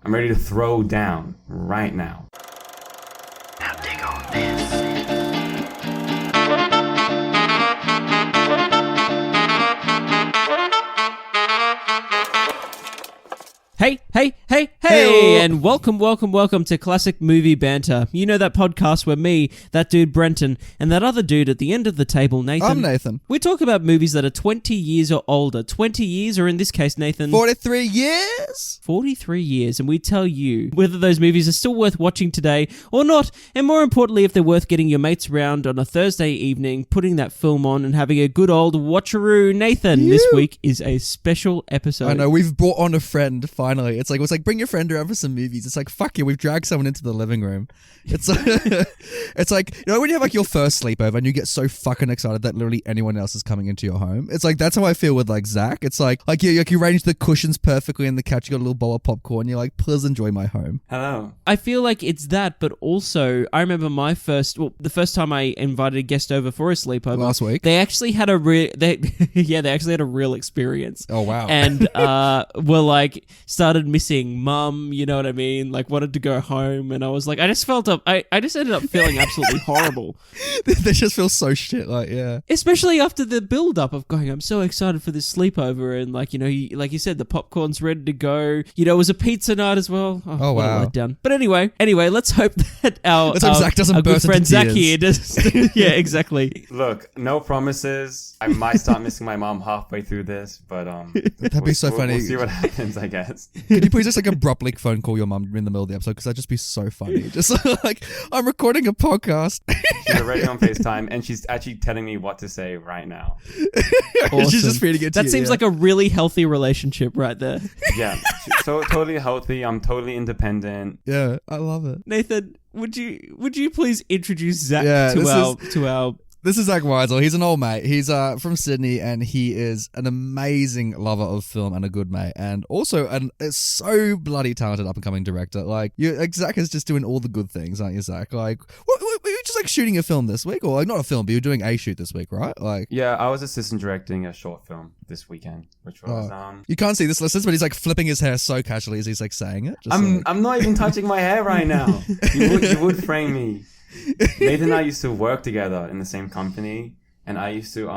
I'm ready to throw down right now. Now dig on this. Hey, and welcome to Classic Movie Banter. You know that podcast where me, that dude Brenton, and that other dude at the end of the table, Nathan. I'm Nathan. We talk about movies that are 20 years or older. 20 years, or in this case, Nathan... 43 years? 43 years, and we tell you whether those movies are still worth watching today or not, and more importantly, if they're worth getting your mates around on a Thursday evening, putting that film on and having a good old watcheroo. Nathan, this week is a special episode. I know, we've brought on a friend, finally. It's like bring your friend around for some movies. It's like, fuck you, we've dragged someone into the living room. It's it's like, you know, when you have like your first sleepover and you get so fucking excited that literally anyone else is coming into your home. It's like, that's how I feel with like Zach. It's like you arrange the cushions perfectly in the couch, you got a little bowl of popcorn, you're like, please enjoy my home. Hello. I feel like it's that, but also I remember the first time I invited a guest over for a sleepover Last week. They actually had a real experience. Oh wow. And were like started missing mum, you know what I mean? Like wanted to go home, and I was like, I just ended up feeling absolutely horrible. They just feel so shit, like, yeah. Especially after the build up of going, I'm so excited for this sleepover, and like, you know, like you said, the popcorn's ready to go. You know, it was a pizza night as well. Oh what wow. a letdown. But anyway, let's hope that our Zach doesn't good burst friend into Zach tears. here does. Yeah, exactly. Look, no promises. I might start missing my mom halfway through this, but That'd be so funny. We'll see what happens, I guess. Can you please just like abruptly phone call your mum in the middle of the episode? Because that'd just be so funny. Just like, I'm recording a podcast. She's already on FaceTime, and she's actually telling me what to say right now. Awesome. She's just feeding it to That you, seems yeah. like a really healthy relationship right there. Yeah, so totally healthy. I'm totally independent. Yeah, I love it. Nathan, would you please introduce Zach Yeah, to our This is Zach Weisel. He's an old mate. He's from Sydney, and he is an amazing lover of film and a good mate, and also is so bloody talented up and coming director. Like, Zach is just doing all the good things, aren't you, Zach? Like, were you just like shooting a film this week, or like not a film, but you're doing a shoot this week, right? Like, Yeah, I was assistant directing a short film this weekend, which was you can't see this, listeners, but he's like flipping his hair so casually as he's like saying it. Just I'm not even touching my hair right now. You would frame me. Nathan and I used to work together in the same company, and I used to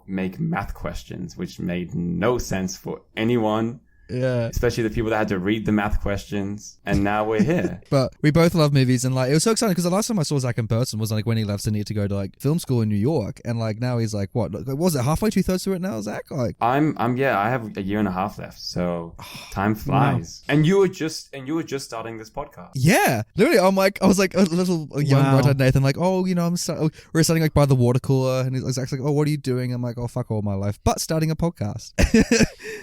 make math questions, which made no sense for anyone. Yeah. Especially the people that had to read the math questions, and now we're here. But we both love movies, and like, it was so exciting because the last time I saw Zach in person was like when he left Sydney to go to like film school in New York, and like now he's like, what was it, halfway, 2/3 through it now, Zach? Like, I have a year and a half left, so time flies. Wow. And you were just starting this podcast. Yeah, literally, I was like a little young Wow. bright-eyed Nathan, like, oh, you know, we're starting like by the water cooler, and Zach's like, oh, what are you doing? I'm like, oh, fuck all my life, but starting a podcast.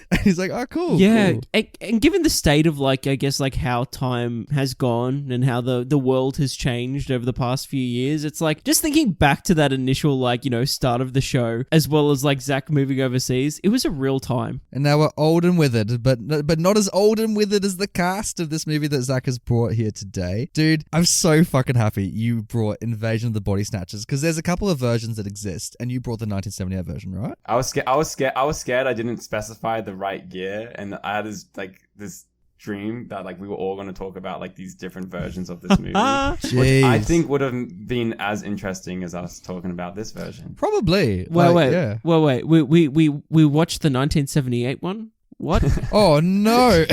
And he's like, oh, cool. Yeah, cool. and given the state of like, I guess like how time has gone and how the world has changed over the past few years, it's like just thinking back to that initial like, you know, start of the show, as well as like Zach moving overseas, it was a real time. And now we're old and withered, but not as old and withered as the cast of this movie that Zach has brought here today. Dude, I'm so fucking happy you brought Invasion of the Body Snatchers, because there's a couple of versions that exist, and you brought the 1978 version, right? I was scared I didn't specify the right gear, and I had this dream that like we were all going to talk about like these different versions of this movie, which I think would have been as interesting as us talking about this version. Probably. Wait. We watched the 1978 one. What? Oh no.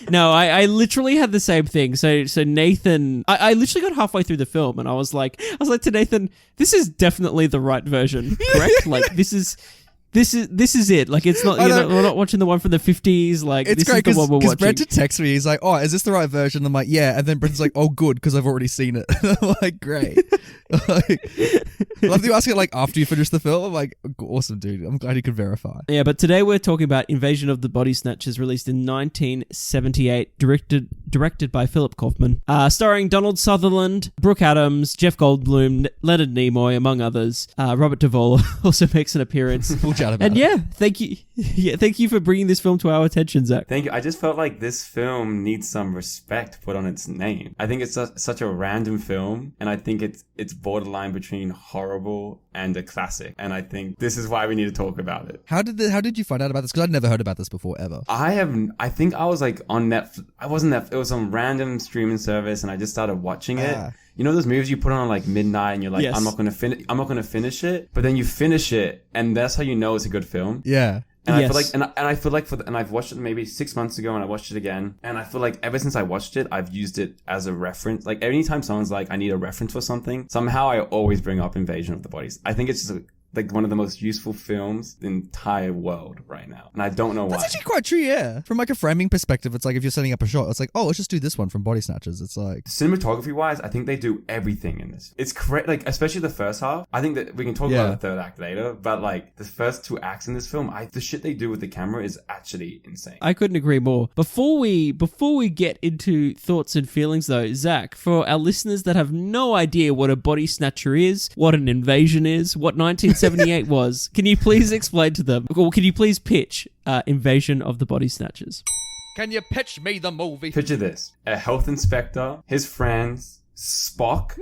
No, I literally had the same thing. So Nathan, I literally got halfway through the film, and I was like to Nathan, this is definitely the right version, correct? Like this is it. Like it's not. We're not watching the one from the 50s. Like It's this great is the one we're watching. Brenton texts me. He's like, "Oh, is this the right version?" I'm like, "Yeah." And then Brenton's like, "Oh, good, because I've already seen it." I'm like, "Great." Like, I love you asking it like after you finish the film. I'm like, "Awesome, dude. I'm glad you could verify." Yeah, but today we're talking about Invasion of the Body Snatchers, released in 1978, directed directed by Philip Kaufman, starring Donald Sutherland, Brooke Adams, Jeff Goldblum, Leonard Nimoy, among others. Robert Duvall also makes an appearance. And yeah, thank you. Yeah, thank you for bringing this film to our attention, Zach. Thank you. I just felt like this film needs some respect put on its name. I think it's such a random film, and I think it's borderline between horrible and a classic. And I think this is why we need to talk about it. How did you find out about this? Because I'd never heard about this before ever. I think I was like on Netflix. I wasn't Netflix. It was some random streaming service, and I just started watching it. You know those movies you put on like midnight, and you're like, yes. I'm not gonna finish it, but then you finish it, and that's how you know it's a good film. Yeah. And yes. I feel like, and I've watched it maybe 6 months ago, and I watched it again, and I feel like ever since I watched it, I've used it as a reference. Like anytime someone's like, I need a reference for something, somehow I always bring up Invasion of the Bodies. I think it's just like one of the most useful films in the entire world right now. And I don't know why. That's actually quite true, yeah. From like a framing perspective, it's like if you're setting up a shot, it's like, oh, let's just do this one from Body Snatchers. It's like... Cinematography wise, I think they do everything in this. It's correct, like especially the first half. I think that we can talk about the third act later, but like the first 2 acts in this film, the shit they do with the camera is actually insane. I couldn't agree more. Before we get into thoughts and feelings though, Zach, for our listeners that have no idea what a body snatcher is, what an invasion is, what 1978 was, can you please explain to them, or can you please pitch Invasion of the Body Snatchers? Can you pitch me the movie? Picture this. A health inspector, his friends, Spock,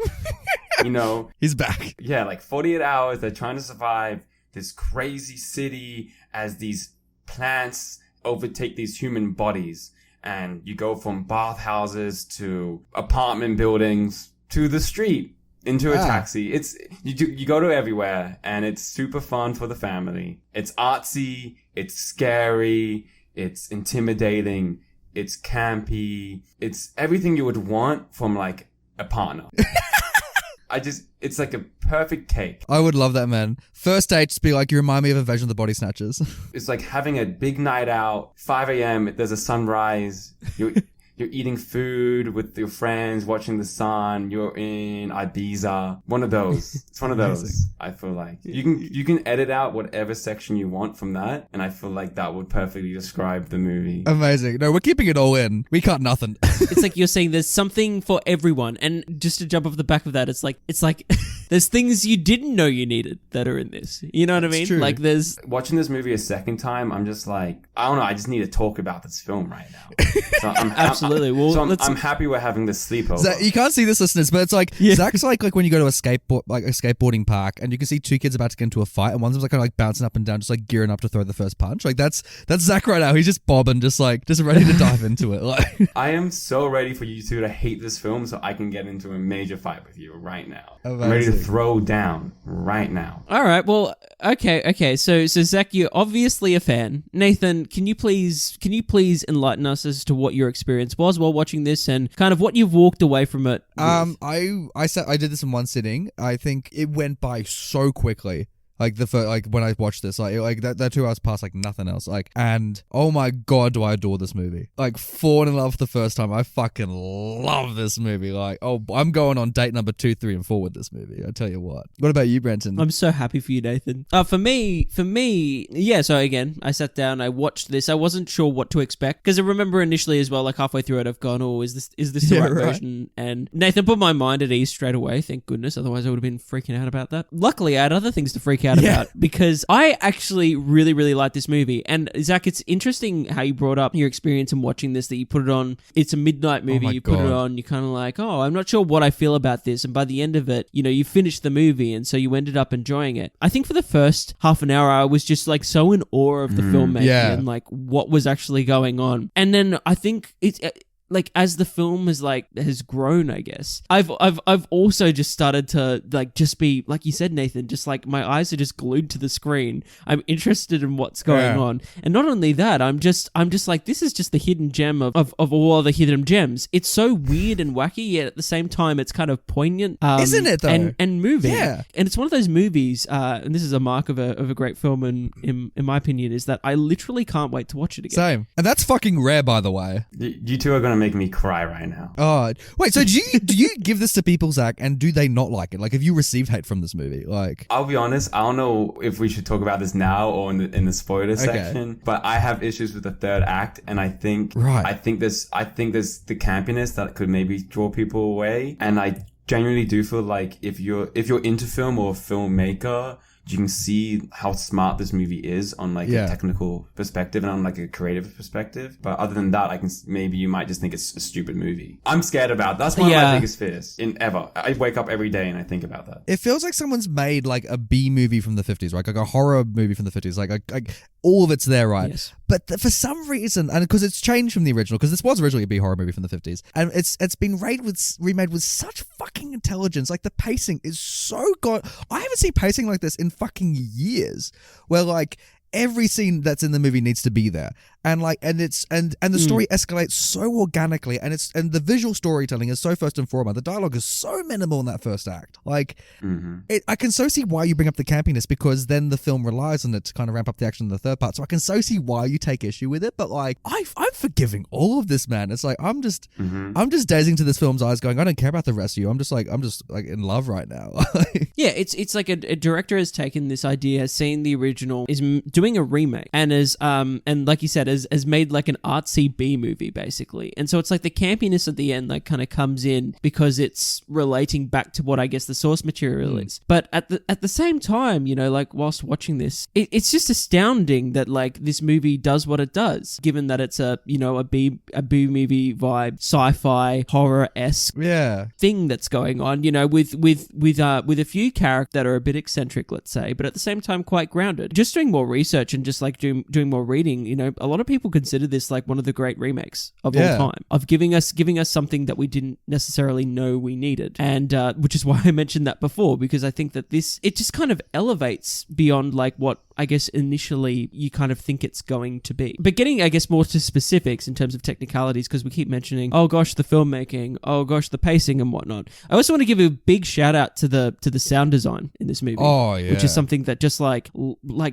you know. He's back. Yeah, like 48 hours, they're trying to survive this crazy city as these plants overtake these human bodies. And you go from bathhouses to apartment buildings to the street. Into a taxi. It's you go to everywhere, and it's super fun for the family. It's artsy, it's scary, it's intimidating, it's campy, it's everything you would want from like a partner. It's like a perfect cake. I would love that, man. First date, just be like, you remind me of Invasion of the Body Snatchers. It's like having a big night out, 5 a.m., there's a sunrise, You're eating food with your friends, watching the sun. You're in Ibiza. One of those. It's one of those. I feel like you can edit out whatever section you want from that, and I feel like that would perfectly describe the movie. Amazing. No, we're keeping it all in. We cut nothing. It's like you're saying there's something for everyone, and just to jump off the back of that, it's like there's things you didn't know you needed that are in this. You know what I mean? True. Like there's watching this movie a second time. I'm just like, I don't know. I just need to talk about this film right now. So absolutely. I'm happy we're having this sleepover. Zach, you can't see this, listeners, but it's like Zach's like when you go to a skateboarding park, and you can see 2 kids about to get into a fight, and one's like kind of like bouncing up and down, just like gearing up to throw the first punch. Like that's Zach right now. He's just bobbing, just ready to dive into it. Like I am so ready for you two to hate this film, so I can get into a major fight with you right now. Amazing. I'm ready to throw down right now. All right. Well, okay. So Zach, you're obviously a fan. Nathan, can you please enlighten us as to what your experience was while watching this, and kind of what you've walked away from it with? I did this in one sitting. I think it went by so quickly. Like when I watched this, that 2 hours passed like nothing else. And oh my god, do I adore this movie? Like, fallen in love the first time. I fucking love this movie. Like, oh, I'm going on date number 2, 3, and 4 with this movie. I tell you what. What about you, Brenton? I'm so happy for you, Nathan. For me, yeah. So again, I sat down, I watched this. I wasn't sure what to expect, because I remember initially as well, like halfway through it, I've gone, oh, is this the right version? And Nathan put my mind at ease straight away. Thank goodness. Otherwise, I would have been freaking out about that. Luckily, I had other things to freak out about, because I actually really, really like this movie. And Zach, it's interesting how you brought up your experience in watching this, that you put it on. It's a midnight movie. Put it on. You're kind of like, oh, I'm not sure what I feel about this. And by the end of it, you finished the movie, and so you ended up enjoying it. I think for the first half an hour, I was just like so in awe of the filmmaking and like what was actually going on. And then I think it's... like as the film has grown, I guess I've also just started to like just be like you said, Nathan, just like my eyes are just glued to the screen. I'm interested in what's going on, and not only that, I'm just like, this is just the hidden gem of all other hidden gems. It's so weird and wacky, yet at the same time it's kind of poignant, isn't it though? And moving, and it's one of those movies, and this is a mark of a great film, in my opinion, is that I literally can't wait to watch it again. Same, and that's fucking rare, by the way. You two are gonna making me cry right now. Oh, wait. So do you give this to people, Zach, and do they not like it? Like, have you received hate from this movie? Like, I'll be honest. I don't know if we should talk about this now or in the spoiler section. But I have issues with the third act, and I think there's the campiness that could maybe draw people away, and I genuinely do feel like if you're into film or a filmmaker, you can see how smart this movie is on like a technical perspective and on like a creative perspective. But other than that, maybe you might just think it's a stupid movie. I'm scared about that. That's one of my biggest fears ever. I wake up every day and I think about that. It feels like someone's made like a B movie from the 50s, right? Like a horror movie from the 50s. Like all of it's there, right? Yes. But for some reason, and because it's changed from the original, because this was originally a B horror movie from the 50s, and it's been remade with such fucking intelligence. Like the pacing is so good. I haven't seen pacing like this in fucking years, where like every scene that's in the movie needs to be there, and the story escalates so organically, and the visual storytelling is so first and foremost. The dialogue is so minimal in that first act. Like, I can so see why you bring up the campiness, because then the film relies on it to kind of ramp up the action in the third part. So I can so see why you take issue with it. But like, I'm forgiving all of this, man. It's like I'm just dazing to this film's eyes, going, I don't care about the rest of you. I'm just like in love right now. Yeah, it's like a director has taken this idea, has seen the original, is doing a remake, and and like you said, has made like an artsy B movie basically. And so it's like the campiness at the end like kind of comes in because it's relating back to what I guess the source material is. But at the same time, you know, like whilst watching this, it's just astounding that like this movie does what it does, given that it's a B movie vibe, sci-fi horror-esque thing that's going on, you know, with a few characters that are a bit eccentric, let's say, but at the same time quite grounded. Just doing more research and just like doing more reading, you know, a lot of people consider this like one of the great remakes of all time, of giving us something that we didn't necessarily know we needed, and which is why I mentioned that before, because I think that it just kind of elevates beyond like what I guess initially you kind of think it's going to be. But getting, I guess, more to specifics in terms of technicalities, because we keep mentioning, oh gosh, the filmmaking, oh gosh, the pacing and whatnot. I also want to give a big shout out to the sound design in this movie. Oh yeah, which is something that just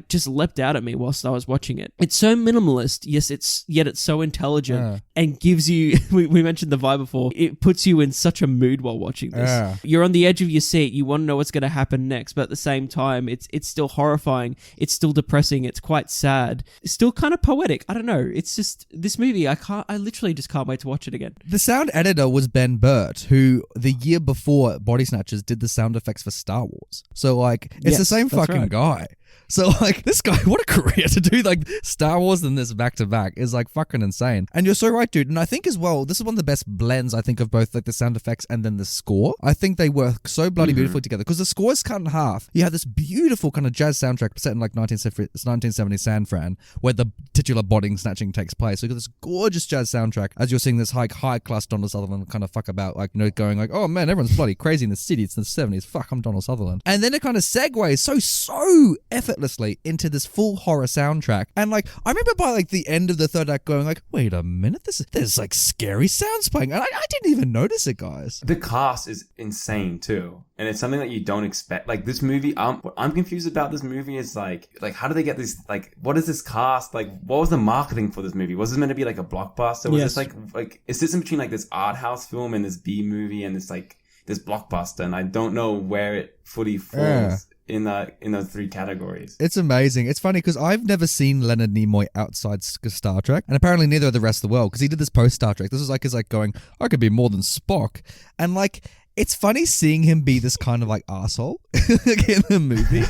just leapt out at me whilst I was watching it. It's so minimalist, yet it's so intelligent and gives you. We mentioned the vibe before. It puts you in such a mood while watching this. You're on the edge of your seat. You want to know what's going to happen next, but at the same time, it's still horrifying. It's still depressing. It's quite sad. It's still kind of poetic. I don't know. It's just this movie. I literally just can't wait to watch it again. The sound editor was Ben Burt, who the year before Body Snatchers did the sound effects for Star Wars. So like, it's the same fucking guy. So like, this guy, what a career to do like Star Wars and this back to back is like fucking insane. And you're so right, dude. And I think as well, this is one of the best blends I think of both like the sound effects and then the score. I think they work so bloody beautifully together, because the score is cut in half. You have this beautiful kind of jazz soundtrack set in like 1970 San Fran, where the titular body snatching takes place. So you got this gorgeous jazz soundtrack as you're seeing this high class Donald Sutherland kind of fuck about, like, you know, going like, oh man, everyone's bloody crazy in the city. It's in the 70s. Fuck, I'm Donald Sutherland. And then it kind of segues so effortlessly into this full horror soundtrack. And like, I remember by like the end of the third act going like, wait a minute, there's like scary sounds playing, and I didn't even notice it, guys. The cast is insane too, and it's something that you don't expect. Like this movie, what I'm confused about this movie is like how do they get this, like, what is this cast, like, what was the marketing for this movie? Was this meant to be like a blockbuster? Was this like is this in between like this art house film and this B movie and this like this blockbuster? And I don't know where it fully falls in those three categories. It's amazing. It's funny because I've never seen Leonard Nimoy outside Star Trek, and apparently neither of the rest of the world, because he did this post Star Trek. This was like his like going, I could be more than Spock, and like, it's funny seeing him be this kind of like asshole in the movie.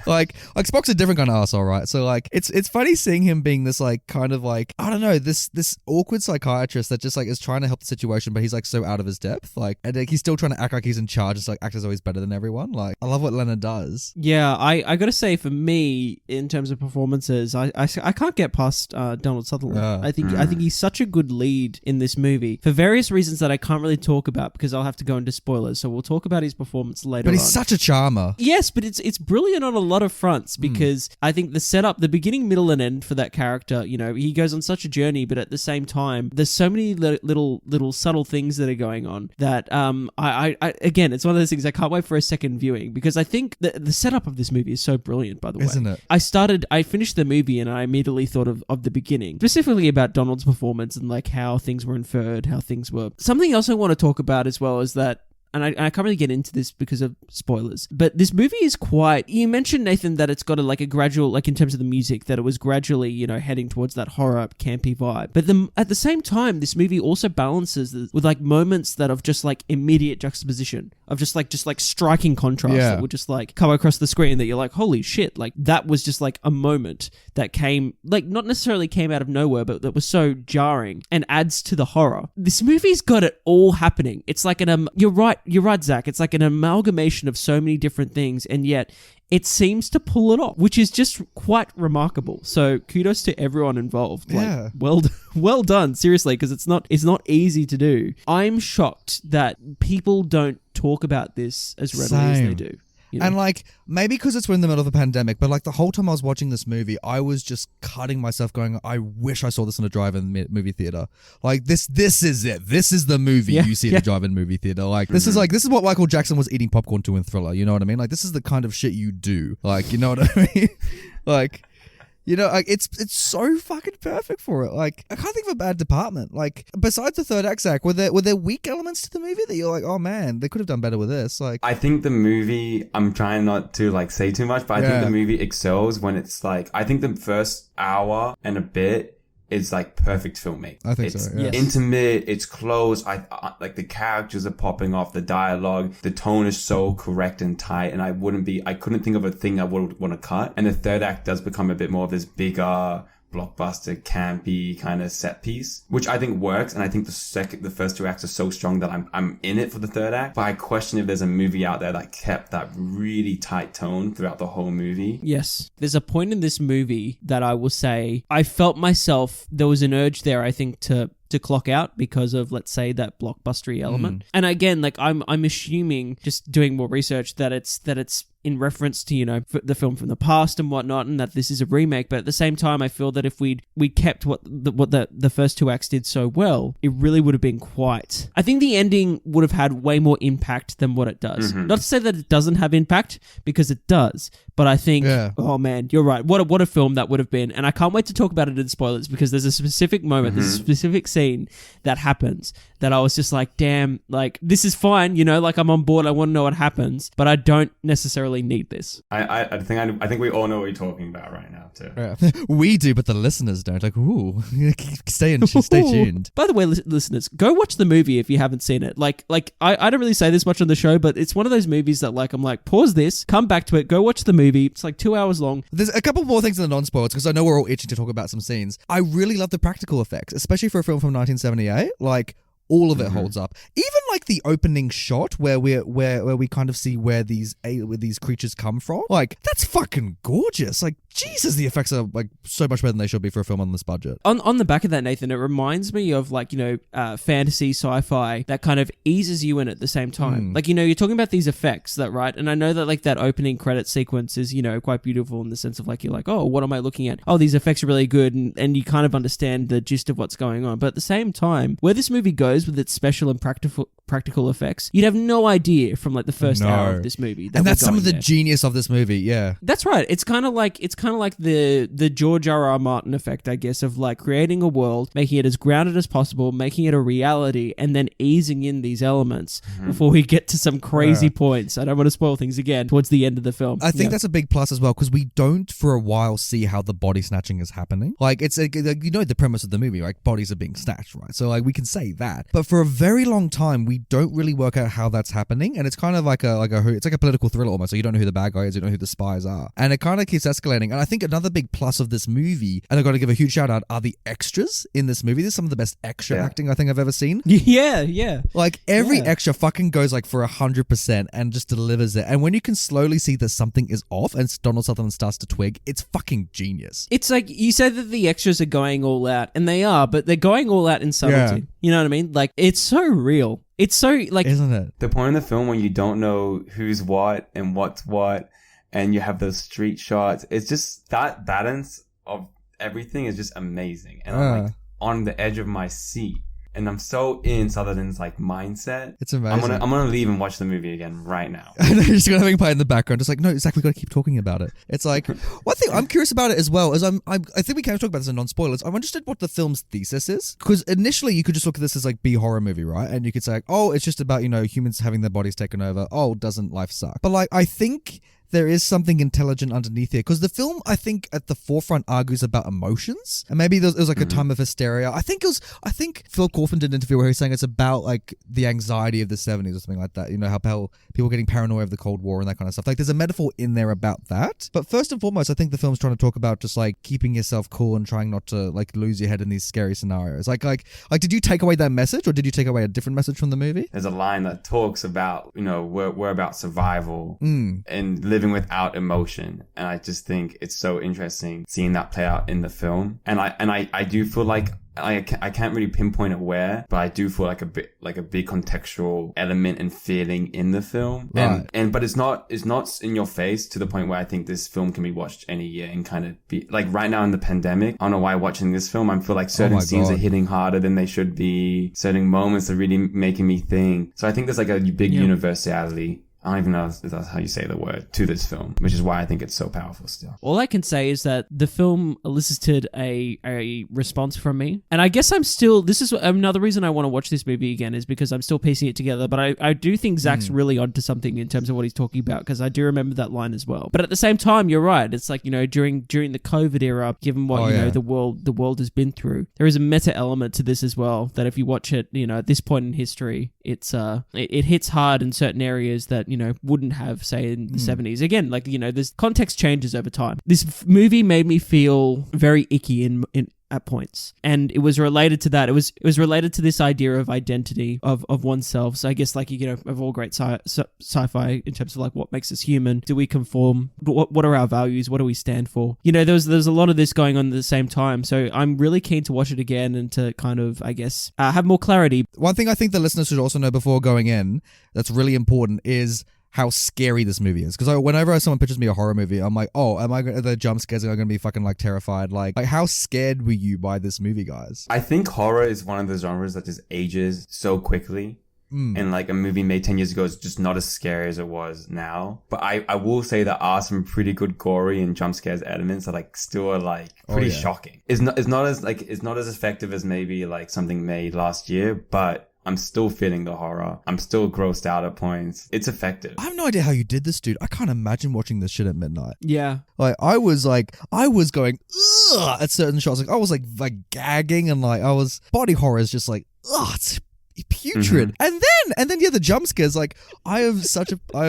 like Spock's a different kind of asshole, right? So like, it's funny seeing him being this like kind of like, I don't know, this awkward psychiatrist that just like is trying to help the situation, but he's like so out of his depth, like, and like, he's still trying to act like he's in charge, just like act as though he's better than everyone. Like, I love what Leonard does. Yeah, I gotta say, for me, in terms of performances, I can't get past Donald Sutherland. I think he's such a good lead in this movie for various reasons that I can't really talk about because I'll have to go into spoilers, so we'll talk about his performance later But he's on. such a charmer. Yes, but it's brilliant on a lot of fronts because I think the setup, the beginning, middle, and end for that character, you know, he goes on such a journey, but at the same time, there's so many little subtle things that are going on that I again, it's one of those things I can't wait for a second viewing because I think the setup of this movie is so brilliant, by the way. Isn't it? I finished the movie and I immediately thought of the beginning, specifically about Donald's performance and like how things were inferred, how things were. Something else I want to talk about as well is that, and I can't really get into this because of spoilers, but this movie is quite... You mentioned, Nathan, that it's got a gradual, like in terms of the music, that it was gradually, you know, heading towards that horror, campy vibe. But at the same time, this movie also balances with like moments that of just like immediate juxtaposition, of just like striking contrast that would just like come across the screen that you're like, holy shit, like that was just like a moment that came, like not necessarily came out of nowhere, but that was so jarring and adds to the horror. This movie's got it all happening. It's like you're right, Zach. It's like an amalgamation of so many different things, and yet it seems to pull it off, which is just quite remarkable. So kudos to everyone involved. Yeah. Like, well done, seriously, because it's not easy to do. I'm shocked that people don't talk about this as readily as they do. You know? And like, maybe because it's in the middle of a pandemic, but like the whole time I was watching this movie, I was just cutting myself going, I wish I saw this in a drive-in movie theater. Like this is it. This is the movie you see at a drive-in movie theater. Like this is what Michael Jackson was eating popcorn to in Thriller. You know what I mean? Like this is the kind of shit you do. Like, you know what I mean? Like, you know, like it's so fucking perfect for it. Like, I can't think of a bad department. Like, besides the third act, Zach, were there weak elements to the movie that you're like, oh man, they could have done better with this? Like, I think the movie, I'm trying not to like say too much, but I think the movie excels when it's like, I think the first hour and a bit is like perfect filmmaking. I think it's so. Yeah. intimate, it's close. I like the characters are popping off, the dialogue, the tone is so correct and tight, and I couldn't think of a thing I would want to cut. And the third act does become a bit more of this bigger blockbuster, campy kind of set piece, which I think works. And I think the first two acts are so strong that I'm in it for the third act. But I question if there's a movie out there that kept that really tight tone throughout the whole movie. Yes. There's a point in this movie that I will say I felt myself, there was an urge there, I think, to clock out because of, let's say, that blockbustery element. And again, like I'm assuming, just doing more research, that it's in reference to, you know, the film from the past and whatnot, and that this is a remake. But at the same time, I feel that if we kept what the first two acts did so well, it really would have been quite... I think the ending would have had way more impact than what it does. Not to say that it doesn't have impact, because it does. But I think, oh man, you're right. What a film that would have been. And I can't wait to talk about it in spoilers, because there's a specific moment, there's a specific scene that happens that I was just like, damn, like this is fine, you know, like I'm on board, I want to know what happens, but I don't necessarily need this. I think we all know what you're talking about right now too. Yeah. We do, but the listeners don't. Like, ooh, stay tuned. By the way, listeners, go watch the movie if you haven't seen it. Like I don't really say this much on the show, but it's one of those movies that like I'm like, pause this, come back to it, go watch the movie. It's like 2 hours long. There's a couple more things in the non-spoilers, because I know we're all itching to talk about some scenes. I really love the practical effects, especially for a film from 1978. Like, all of it holds up. Even like the opening shot where we kind of see where these creatures come from. Like, that's fucking gorgeous. Like, Jesus, the effects are like so much better than they should be for a film on this budget. On the back of that, Nathan, it reminds me of like, you know, fantasy, sci-fi that kind of eases you in at the same time. Like, you know, you're talking about these effects, that right? And I know that like that opening credit sequence is, you know, quite beautiful in the sense of like, you're like, oh, what am I looking at? Oh, these effects are really good, and you kind of understand the gist of what's going on. But at the same time, where this movie goes with its special and practical effects, you'd have no idea from like the first hour of this movie. And that's some of the genius of this movie. Yeah, that's right. It's kind of like the George R.R. Martin effect, I guess, of like creating a world, making it as grounded as possible, making it a reality, and then easing in these elements before we get to some crazy points. I don't want to spoil things again towards the end of the film. I think that's a big plus as well, because we don't for a while see how the body snatching is happening. Like, it's like, you know, the premise of the movie, like bodies are being snatched, right? So like we can say that, but for a very long time we don't really work out how that's happening, and it's kind of like it's like a political thriller almost. So you don't know who the bad guy is, you don't know who the spies are, and it kind of keeps escalating. And I think another big plus of this movie, and I've got to give a huge shout out, are the extras in this movie. There's some of the best extra acting I think I've ever seen. Yeah. Like every extra fucking goes like for 100% and just delivers it. And when you can slowly see that something is off and Donald Sutherland starts to twig, it's fucking genius. It's like you say that the extras are going all out, and they are, but they're going all out in subtlety. You know what I mean? Like, it's so real. It's so, like... Isn't it? The point in the film when you don't know who's what and what's what, and you have those street shots, it's just that balance of everything is just amazing. And I'm like on the edge of my seat. And I'm so in Sutherland's like mindset. It's amazing. I'm gonna leave and watch the movie again right now. I know, you're just gonna have play in the background, just like, no, Zach, we gotta keep talking about it. It's like one thing I'm curious about it as well is I think we can talk about this in non-spoilers. I'm interested what the film's thesis is, because initially you could just look at this as like B horror movie, right? And you could say, like, oh, it's just about humans having their bodies taken over. Oh, doesn't life suck? But like, I think there is something intelligent underneath here, because the film, I think, at the forefront argues about emotions, and maybe it was like a time of hysteria. I think Phil Kaufman did an interview where he was saying it's about like the anxiety of the 70s or something like that. How people getting paranoid of the Cold War and that kind of stuff. Like, there's a metaphor in there about that. But first and foremost, I think the film's trying to talk about just like keeping yourself cool and trying not to like lose your head in these scary scenarios. Like, did you take away that message, or did you take away a different message from the movie? There's a line that talks about, we're about survival and living without emotion, and I just think it's so interesting seeing that play out in the film. And I do feel like I can't really pinpoint it where, but I do feel like a big contextual element and feeling in the film. Right. But it's not in your face to the point where I think this film can be watched any year and kind of be like, right now in the pandemic, I don't know why watching this film, I feel like certain scenes are hitting harder than they should be. Certain moments are really making me think. So I think there's like a big universality. I don't even know if that's how you say the word, to this film, which is why I think it's so powerful still. All I can say is that the film elicited a response from me. And I guess this is another reason I want to watch this movie again, is because I'm still piecing it together. But I do think Zach's really onto something in terms of what he's talking about, because I do remember that line as well. But at the same time, you're right. It's like, during the COVID era, given what, the world has been through, there is a meta element to this as well, that if you watch it, at this point in history, it hits hard in certain areas that, wouldn't have, say, in the 70s. Again, like, there's context changes over time. This movie made me feel very icky in at points, and it was related to that. It was related to this idea of identity of oneself. So I guess, like, of all great sci-fi in terms of like what makes us human. Do we conform? What are our values? What do we stand for? There's a lot of this going on at the same time. So I'm really keen to watch it again and to kind of, I guess, have more clarity. One thing I think the listeners should also know before going in that's really important is how scary this movie is. Because whenever someone pitches me a horror movie, I'm like, oh, are the jump scares are going to be fucking like terrified? Like, how scared were you by this movie, guys? I think horror is one of the genres that just ages so quickly. And like a movie made 10 years ago is just not as scary as it was now. But I will say there are some pretty good gory and jump scares elements that like still are like pretty shocking. It's not as effective as maybe like something made last year, but I'm still feeling the horror. I'm still grossed out at points. It's effective. I have no idea how you did this, dude. I can't imagine watching this shit at midnight. Yeah. Like, I was going, ugh, at certain shots. Like, I was like gagging, and like, body horror is just like, ugh, it's putrid. And then the jump scares. Like, I am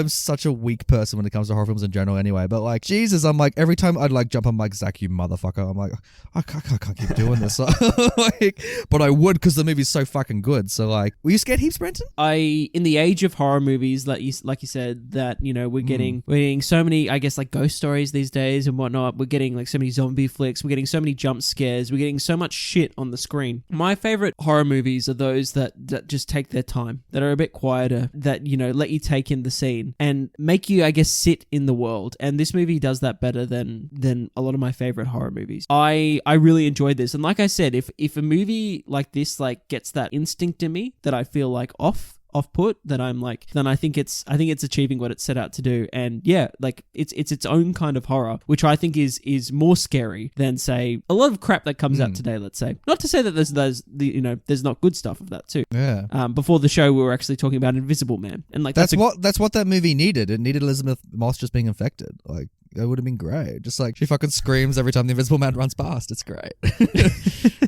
such a weak person when it comes to horror films in general anyway, but like, Jesus, I'm like, every time I'd like jump, I'm like, Zach, you motherfucker. I'm like, I can't keep doing this. Like, but I would, because the movie's so fucking good. So like, were you scared heaps, Brenton? In the age of horror movies, like you said, that we're getting so many, I guess, like ghost stories these days and whatnot. We're getting like so many zombie flicks. We're getting so many jump scares. We're getting so much shit on the screen. My favorite horror movies are those that just take their time, that are a bit quieter, that let you take in the scene and make you, I guess, sit in the world. And this movie does that better than a lot of my favorite horror movies. I really enjoyed this, and like I said, if a movie like this like gets that instinct in me that I feel like off-put, that I'm like, then I think it's achieving what it set out to do. And yeah, like it's its own kind of horror, which I think is more scary than, say, a lot of crap that comes out today, let's say. Not to say that there's not good stuff of that too. Yeah. Before the show, we were actually talking about Invisible Man, and like that's what that movie needed. It needed Elizabeth Moss just being infected. Like, it would have been great. Just like, she fucking screams every time the Invisible Man runs past. It's great.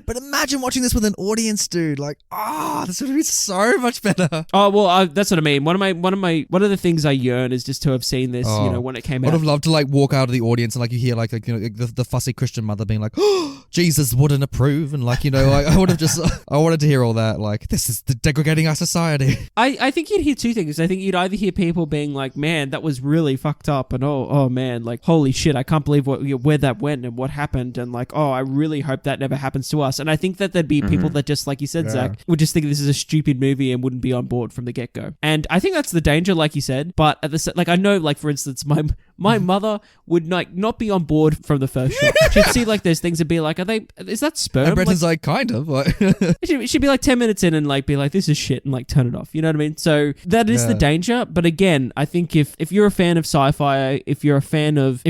But imagine watching this with an audience, dude. Like, this would be so much better. Oh, well, that's what I mean. One of the things I yearn is just to have seen this, when it came out. I would have loved to like walk out of the audience and like you hear like the fussy Christian mother being like, oh, Jesus wouldn't approve, and like, I would have just, I wanted to hear all that. Like, this is degrading our society. I think you'd hear two things. I think you'd either hear people being like, man, that was really fucked up, and oh man, like, like, holy shit, I can't believe where that went and what happened, and like, oh, I really hope that never happens to us. And I think that there'd be people that just, like you said, Zach, would just think this is a stupid movie and wouldn't be on board from the get-go. And I think that's the danger, like you said. But at the like, I know, like, for instance, my mother would not be on board from the first shot. She'd see like those things and be like, is that sperm? And Brenton's like kind of. She'd be like 10 minutes in and like be like, this is shit, and like turn it off. You know what I mean? So that is the danger. But again, I think if you're a fan of sci-fi, if you're a fan of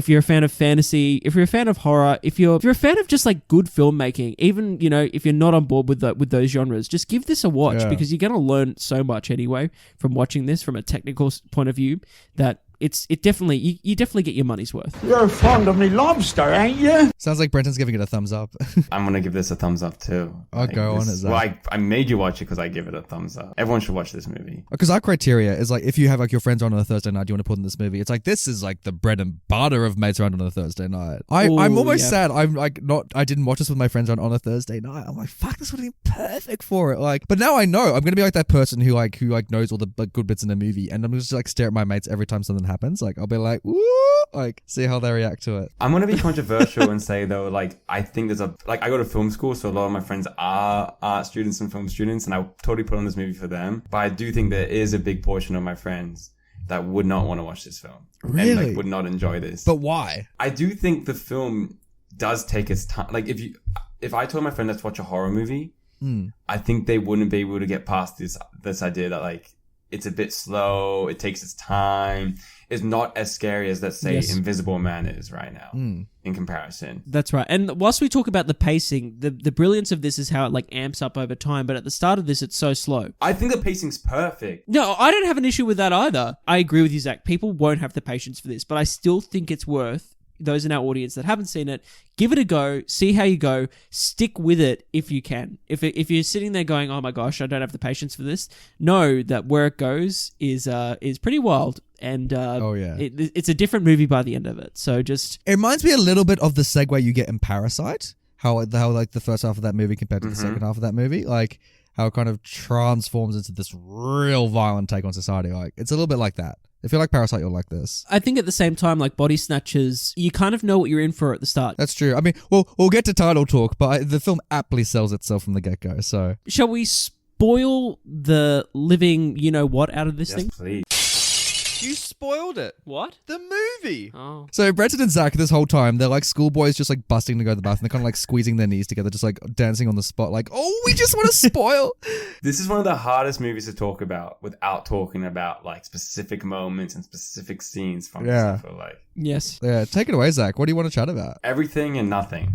fantasy, if you're a fan of horror, if you're a fan of just like good filmmaking, even, you know, if you're not on board with those genres, just give this a watch, because you're going to learn so much anyway from watching this from a technical point of view, that you definitely get your money's worth. You're fond of me lobster, ain't you? Sounds like Brenton's giving it a thumbs up. I'm gonna give this a thumbs up too. I'll go on it, Zach. Well, I made you watch it because I give it a thumbs up. Everyone should watch this movie. Because our criteria is like, if you have like your friends on a Thursday night, do you want to put in this movie? It's like, this is like the bread and butter of mates around on a Thursday night. I'm almost sad. I'm like, I didn't watch this with my friends on a Thursday night. I'm like, fuck, this would have been perfect for it. Like, but now I know I'm gonna be like that person who knows all the good bits in the movie, and I'm just like stare at my mates every time something happens. Like, I'll be like, ooh, like, see how they react to it. I'm gonna be controversial and say though, like, I think there's I go to film school, so a lot of my friends are art students and film students, and I totally put on this movie for them. But I do think there is a big portion of my friends that would not want to watch this film. Really? And like would not enjoy this. But why? I do think the film does take its time. Like, if I told my friend, let's watch a horror movie, I think they wouldn't be able to get past this idea that like it's a bit slow, it takes its time. Is not as scary as, let's say, Invisible Man is right now in comparison. That's right. And whilst we talk about the pacing, the brilliance of this is how it like amps up over time. But at the start of this, it's so slow. I think the pacing's perfect. No, I don't have an issue with that either. I agree with you, Zach. People won't have the patience for this, but I still think it's worth those in our audience that haven't seen it, give it a go, see how you go, stick with it if you can. If you're sitting there going, oh my gosh, I don't have the patience for this, know that where it goes is pretty wild. And it's a different movie by the end of it. So just... It reminds me a little bit of the segue you get in Parasite. How like the first half of that movie compared to the second half of that movie. Like how it kind of transforms into this real violent take on society. Like it's a little bit like that. If you like Parasite, you'll like this. I think at the same time, like Body Snatchers, you kind of know what you're in for at the start. That's true. I mean, we'll get to title talk, but the film aptly sells itself from the get-go, so... Shall we spoil the living you-know-what out of this thing? Please. You spoiled it. What? The movie. Oh. So Brenton and Zach, this whole time, they're like schoolboys just like busting to go to the bathroom. They're kind of like squeezing their knees together, just like dancing on the spot, like, oh, we just want to spoil. This is one of the hardest movies to talk about without talking about like specific moments and specific scenes from this, I feel like. Yes. Yeah, take it away, Zach. What do you want to chat about? Everything and nothing.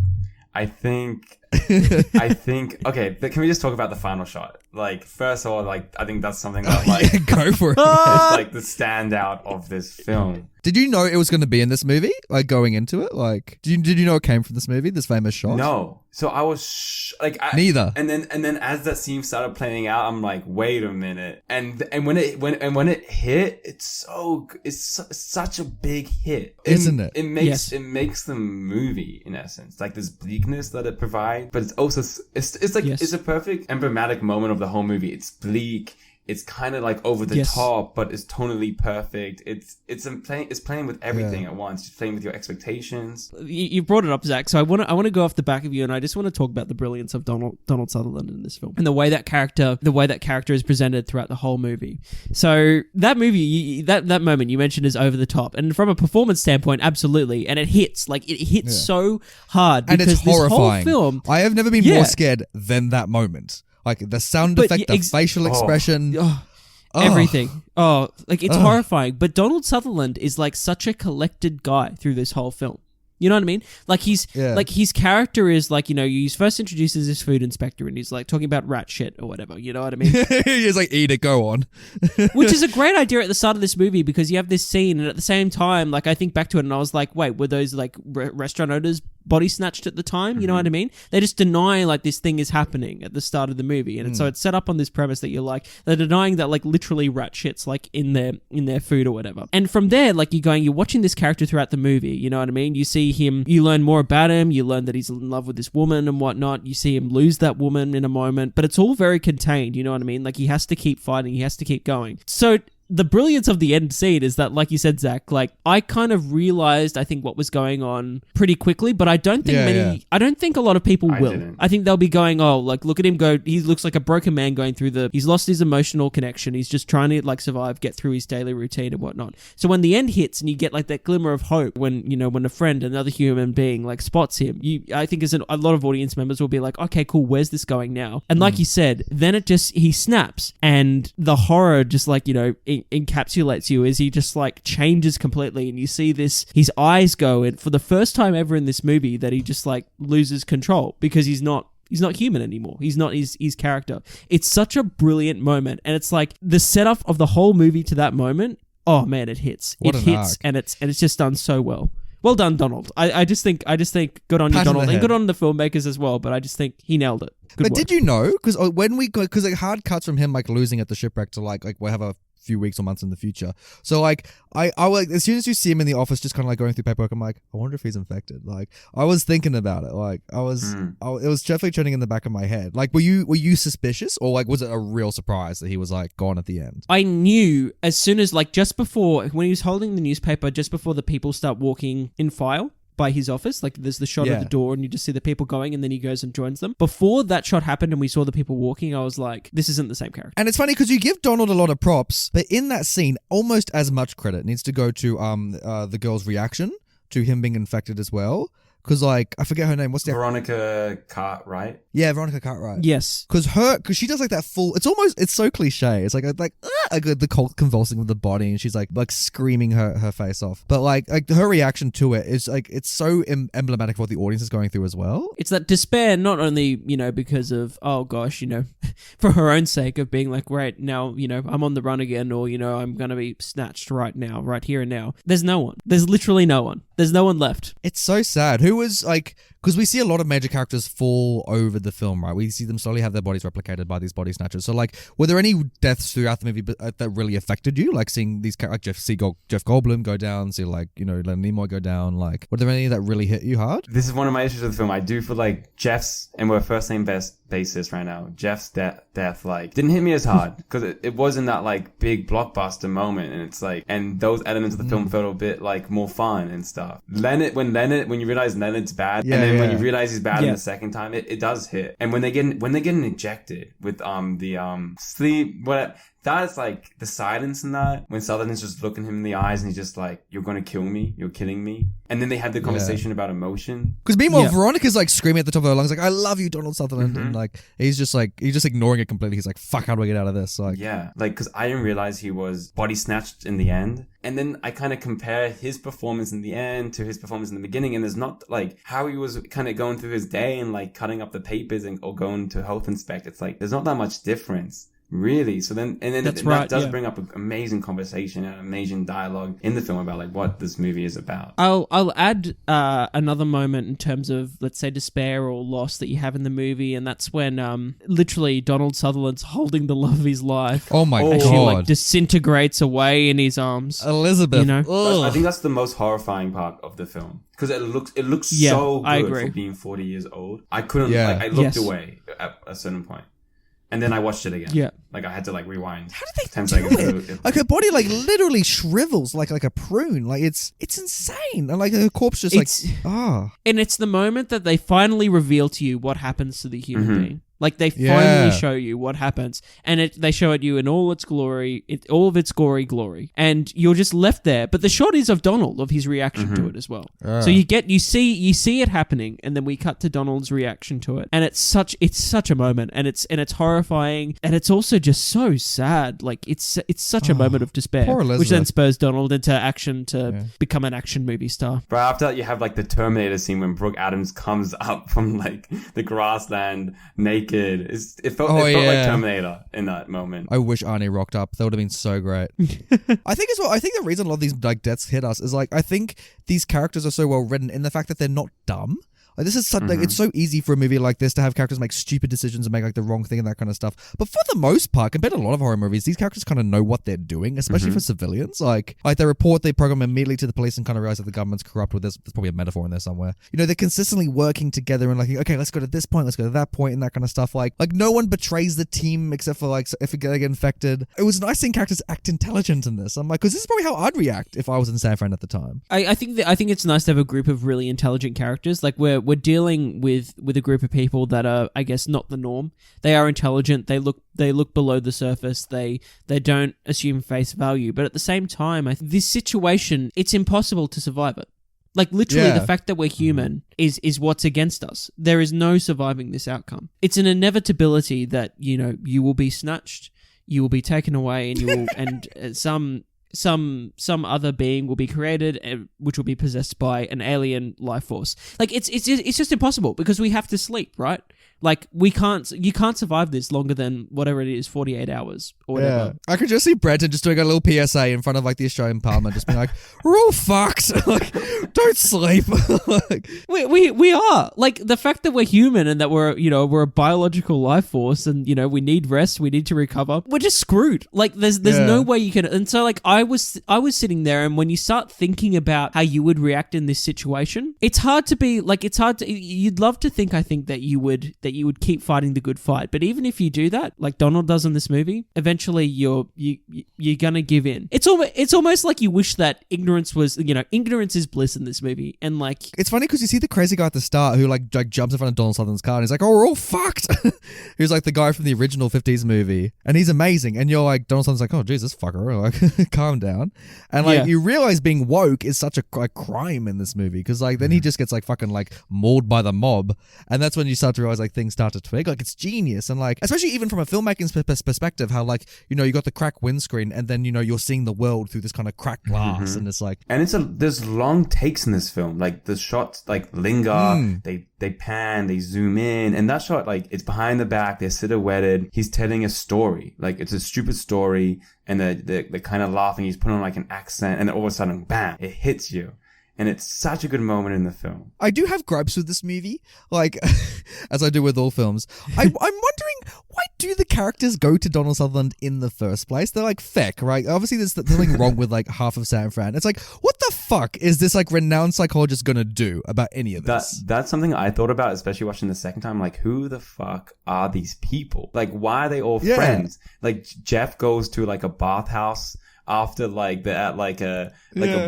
I think, okay, can we just talk about the final shot? Like, first of all, like, I think that's something that, like... Yeah, go for it. It's, like, the standout of this film. Did you know it was going to be in this movie? Like, going into it? Like, did you know it came from this movie, this famous shot? No. So I was... Neither. And then as that scene started playing out, I'm like, wait a minute. And when it hit, it's such a big hit. Isn't it? It makes the movie, in essence. Like, this bleakness that it provides, but it's also... It's like, it's a perfect emblematic moment of the whole movie. It's bleak. It's kind of like over the top, but it's tonally perfect. It's playing with everything at once. It's playing with your expectations. You brought it up, Zach. So I want to go off the back of you, and I just want to talk about the brilliance of Donald Sutherland in this film and the way that character is presented throughout the whole movie. So that movie, that moment you mentioned is over the top, and from a performance standpoint, absolutely, and it hits so hard, and it's horrifying. This whole film, I have never been more scared than that moment. Like the sound effect, the facial expression. Everything. It's horrifying. But Donald Sutherland is like such a collected guy through this whole film. You know what I mean? Like his character is like, he's first introduced as this food inspector and he's like talking about rat shit or whatever. You know what I mean? He's like, eat it, go on. Which is a great idea at the start of this movie because you have this scene and at the same time, like I think back to it and I was like, wait, were those like restaurant owners body snatched at the time? You know what I mean? They just deny like this thing is happening at the start of the movie. And so it's set up on this premise that you're like, they're denying that like literally rat shit's like in their food or whatever. And from there, like you're watching this character throughout the movie. You know what I mean? You see him, you learn more about him, you learn that he's in love with this woman and whatnot. You see him lose that woman in a moment, but it's all very contained. You know what I mean? Like he has to keep fighting, he has to keep going. So the brilliance of the end scene is that, like you said, Zach, like I kind of realized, I think, what was going on pretty quickly, but I don't think I don't think a lot of people will. Didn't. I think they'll be going, oh, like look at him go. He looks like a broken man going through he's lost his emotional connection. He's just trying to like survive, get through his daily routine and whatnot. So when the end hits and you get like that glimmer of hope when, you know, when a friend, another human being like spots him, I think a lot of audience members will be like, okay, cool, where's this going now? And like you said, then he snaps and the horror just like, you know, encapsulates you as he just like changes completely, and you see his eyes go, and for the first time ever in this movie that he just like loses control because he's not human anymore. He's not his character. It's such a brilliant moment, and it's like the setup of the whole movie to that moment. Oh man, it hits. It hits, and it's just done so well. Well done, Donald. I just think good on you, Donald, and good on the filmmakers as well. But I just think he nailed it. Good but work. did you know? Because like hard cuts from him like losing at the shipwreck to like we'll have a few weeks or months in the future. So like I like as soon as you see him in the office just kind of like going through paperwork, I'm like, I wonder if he's infected. Like I was thinking about it. Like it was definitely turning in the back of my head. Like were you suspicious, or like was it a real surprise that he was like gone at the end? I knew as soon as like just before when he was holding the newspaper, just before the people start walking in file by his office, like there's the shot of the door and you just see the people going and then he goes and joins them. Before that shot happened and we saw the people walking, I was like, this isn't the same character. And it's funny because you give Donald a lot of props, but in that scene, almost as much credit needs to go to the girl's reaction to him being infected as well. Because like I forget her name. What's that? Veronica Cartwright. Yeah, Veronica Cartwright. Yes. Because she does like that full. It's so cliche. It's like the cold convulsing with the body, and she's like screaming her face off. But like her reaction to it is like it's so emblematic of what the audience is going through as well. It's that despair, not only because of oh gosh, for her own sake of being like, right now, I'm on the run again, or I'm gonna be snatched right now, right here and now. There's no one. There's literally no one. There's no one left. It's so sad. Who was like, because we see a lot of major characters fall over the film, right? We see them slowly have their bodies replicated by these body snatchers. So like, were there any deaths throughout the movie that really affected you? Like seeing these characters, like Jeff Goldblum go down, see like, Leonard Nimoy go down. Like, were there any that really hit you hard? This is one of my issues with the film. I do feel like Jeff's, and we're first name basis right now, Jeff's death like didn't hit me as hard because it wasn't that like big blockbuster moment, and it's like, and those elements of the film felt a bit like more fun and stuff. When you realize Leonard's bad, and then when you realize he's bad in the second time, it does hit. And when they get injected with the sleep, that's like the silence in that, when Sutherland's just looking him in the eyes and he's just like, you're gonna kill me, you're killing me. And then they had the conversation about emotion. Because meanwhile, Veronica's like screaming at the top of her lungs, like, I love you, Donald Sutherland. And like, he's just ignoring it completely. He's like, fuck, how do I get out of this? Like, yeah, like, because I didn't realize he was body snatched in the end. And then I kind of compare his performance in the end to his performance in the beginning. And there's not like how he was kind of going through his day and like cutting up the papers or going to health inspect. It's like, there's not that much difference. Really? So then, that does bring up an amazing conversation and amazing dialogue in the film about like what this movie is about. I'll add another moment in terms of, let's say, despair or loss that you have in the movie, and that's when literally Donald Sutherland's holding the love of his life. Oh my god! She like disintegrates away in his arms. Elizabeth, I think that's the most horrifying part of the film because it looks so good for being 40 years old. I couldn't. I looked away at a certain point. And then I watched it again. Yeah. Like I had to like rewind. How did they 10 do seconds. Like her body like literally shrivels like a prune. Like it's insane. And like her corpse just And it's the moment that they finally reveal to you what happens to the human being. Like they finally show you what happens, and they show it you in all its glory, all of its gory glory, and you're just left there. But the shot is of Donald, of his reaction to it as well. So you see it happening, and then we cut to Donald's reaction to it, and it's such a moment, and it's horrifying, and it's also just so sad. Like it's such a moment of despair, which then spurs Donald into action to become an action movie star. But after that, you have like the Terminator scene when Brooke Adams comes up from like the grassland naked. It felt like Terminator in that moment. I wish Arnie rocked up. That would have been so great. I think as well. I think the reason a lot of these like deaths hit us is like I think these characters are so well written in the fact that they're not dumb. Like this is such, like, it's so easy for a movie like this to have characters make stupid decisions and make like the wrong thing and that kind of stuff. But for the most part, compared to a lot of horror movies, these characters kind of know what they're doing, especially for civilians. Like they report their program immediately to the police and kind of realize that the government's corrupt. There's probably a metaphor in there somewhere. You know, they're consistently working together and like, okay, let's go to this point, let's go to that point, and that kind of stuff. Like no one betrays the team except for like if they get infected. It was nice seeing characters act intelligent in this. I'm like, because this is probably how I'd react if I was in San Fran at the time. I think it's nice to have a group of really intelligent characters. Like we're dealing with a group of people that are, I guess, not the norm. They are intelligent. They look below the surface. They don't assume face value. But at the same time, this situation, it's impossible to survive it. Like literally, the fact that we're human is what's against us. There is no surviving this outcome. It's an inevitability that you will be snatched, you will be taken away, and you will and some other being will be created, which will be possessed by an alien life force. Like it's just impossible because we have to sleep, right? Like you can't survive this longer than whatever it is, 48 hours or whatever. I could just see Brenton just doing a little PSA in front of like the Australian Parliament, just being like, "We're all fucked. Like, don't sleep." Like, we are, like, the fact that we're human and that we're a biological life force and we need rest, we need to recover. We're just screwed. Like there's no way you can. And so like I was sitting there, and when you start thinking about how you would react in this situation, it's hard to be like you'd love to think, I think, that you would keep fighting the good fight. But even if you do that, like Donald does in this movie, eventually you're gonna give in. It's almost like you wish that ignorance was, ignorance is bliss in this movie. And like, it's funny because you see the crazy guy at the start who like jumps in front of Donald Sutherland's car and he's like, "Oh, we're all fucked." Who's like the guy from the original 50s movie, and he's amazing. And you're like, Donald Sutherland's like, "Oh, Jesus, fucker, like, calm down." And like, you realize being woke is such a crime in this movie because like then he just gets like fucking like mauled by the mob, and that's when you start to realize like things start to twig. Like it's genius. And like, especially even from a filmmaking perspective, how like you got the cracked windscreen and then you're seeing the world through this kind of cracked glass, and it's like, and there's long takes in this film. Like the shots like linger, they pan, they zoom in, and that shot, like, it's behind the back, they're silhouetted, he's telling a story, like it's a stupid story, and they're kind of laughing, he's putting on like an accent, and then all of a sudden, bam, it hits you. And it's such a good moment in the film. I do have gripes with this movie, like, as I do with all films. I'm wondering, why do the characters go to Donald Sutherland in the first place? They're like, feck, right? Obviously, there's something wrong with like half of San Fran. It's like, what the fuck is this like renowned psychologist gonna do about any of this? That's something I thought about, especially watching the second time. Like, who the fuck are these people? Like, why are they all friends? Like, Jeff goes to like a bathhouse after like they're at like a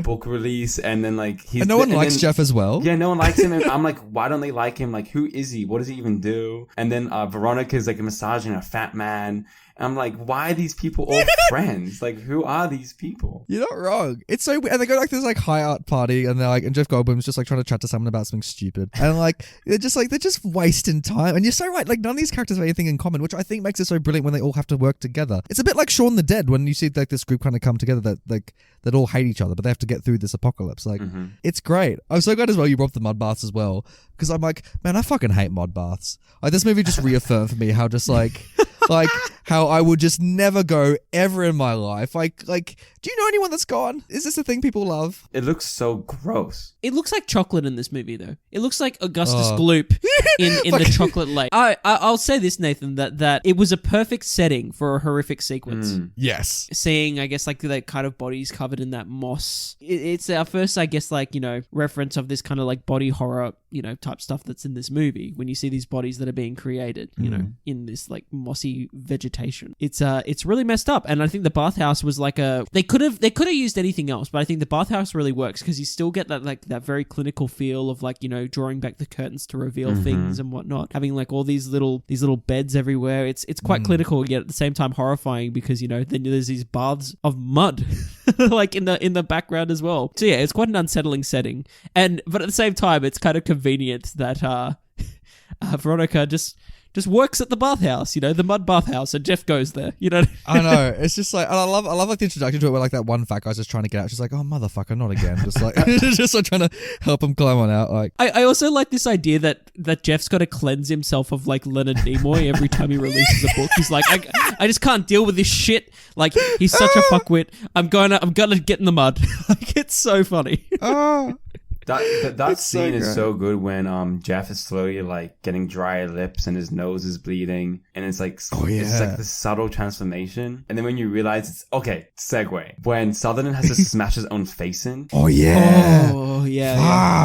book release, and then like and no one likes Jeff as well. Yeah, no one likes him. And I'm like, why don't they like him? Like, who is he? What does he even do? And then Veronica's like massaging a fat man. And I'm like, why are these people all friends? Like, who are these people? You're not wrong. It's so weird. And they go like this like high art party, and they're like, and Jeff Goldblum's just like trying to chat to someone about something stupid, and like they're just wasting time. And you're so right. Like none of these characters have anything in common, which I think makes it so brilliant when they all have to work together. It's a bit like Shaun the Dead when you see like this group kind of come together that all hate each other, but they have to get through this apocalypse. Like it's great. I'm so glad as well you brought the mud baths as well, because I'm like, man, I fucking hate mud baths. Like this movie just reaffirmed for me how just like how I would just never go ever in my life. Like, do you know anyone that's gone? Is this a thing people love? It looks so gross. It looks like chocolate in this movie, though. It looks like Augustus Gloop in the chocolate lake. I'll say this, Nathan, that it was a perfect setting for a horrific sequence. Yes. Seeing, I guess, like the kind of bodies covered in that moss. It's our first, I guess, like, reference of this kind of like body horror, type stuff that's in this movie. When you see these bodies that are being created, in this like mossy vegetation. It's really messed up. And I think the bathhouse was like they could have used anything else, but I think the bathhouse really works because you still get that like that very clinical feel of like, drawing back the curtains to reveal things and whatnot. Having like all these little beds everywhere. It's quite clinical, yet at the same time horrifying because, then there's these baths of mud like in the background as well. So yeah, it's quite an unsettling setting. But at the same time, it's kind of convenient that Veronica just works at the bathhouse, the mud bathhouse, and Jeff goes there, I know. It's just like, and I love like the introduction to it where like that one fat guy's just trying to get out. She's like, oh motherfucker, not again. Just like, just like trying to help him climb on out. Like, I also like this idea that Jeff's got to cleanse himself of like Leonard Nimoy every time he releases a book. He's like, I just can't deal with this shit. Like, he's such a fuckwit. I'm gonna get in the mud. Like, it's so funny. That It's so scene is great. so good when Jeff is slowly like getting dry lips and his nose is bleeding, and it's like it's like the subtle transformation, and then when you realize it's okay, segue, when Sutherland has to smash his own face in. Oh yeah. Oh yeah.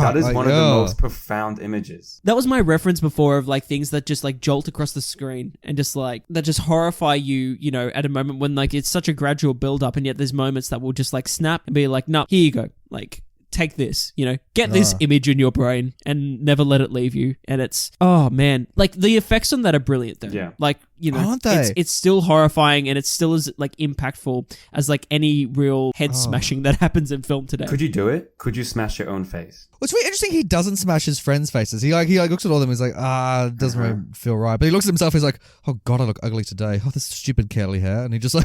That is one of the most profound images. That was my reference before of like things that just like jolt across the screen and just like that just horrify you, you know, at a moment when like it's such a gradual build up, and yet there's moments that will just like snap and be like, no, here you go, like take this, you know, get this image in your brain and never let it leave you. And it's, oh man, like the effects on that are brilliant though. Yeah. Like, you know, Aren't they? it's still horrifying, and it's still as like impactful as like any real head smashing that happens in film today. Could you do it? Could you smash your own face? What's really interesting, he doesn't smash his friends' faces. He looks at all of them. He's like, it doesn't really feel right. But he looks at himself. He's like, oh god, I look ugly today. Oh, this stupid curly hair. And he just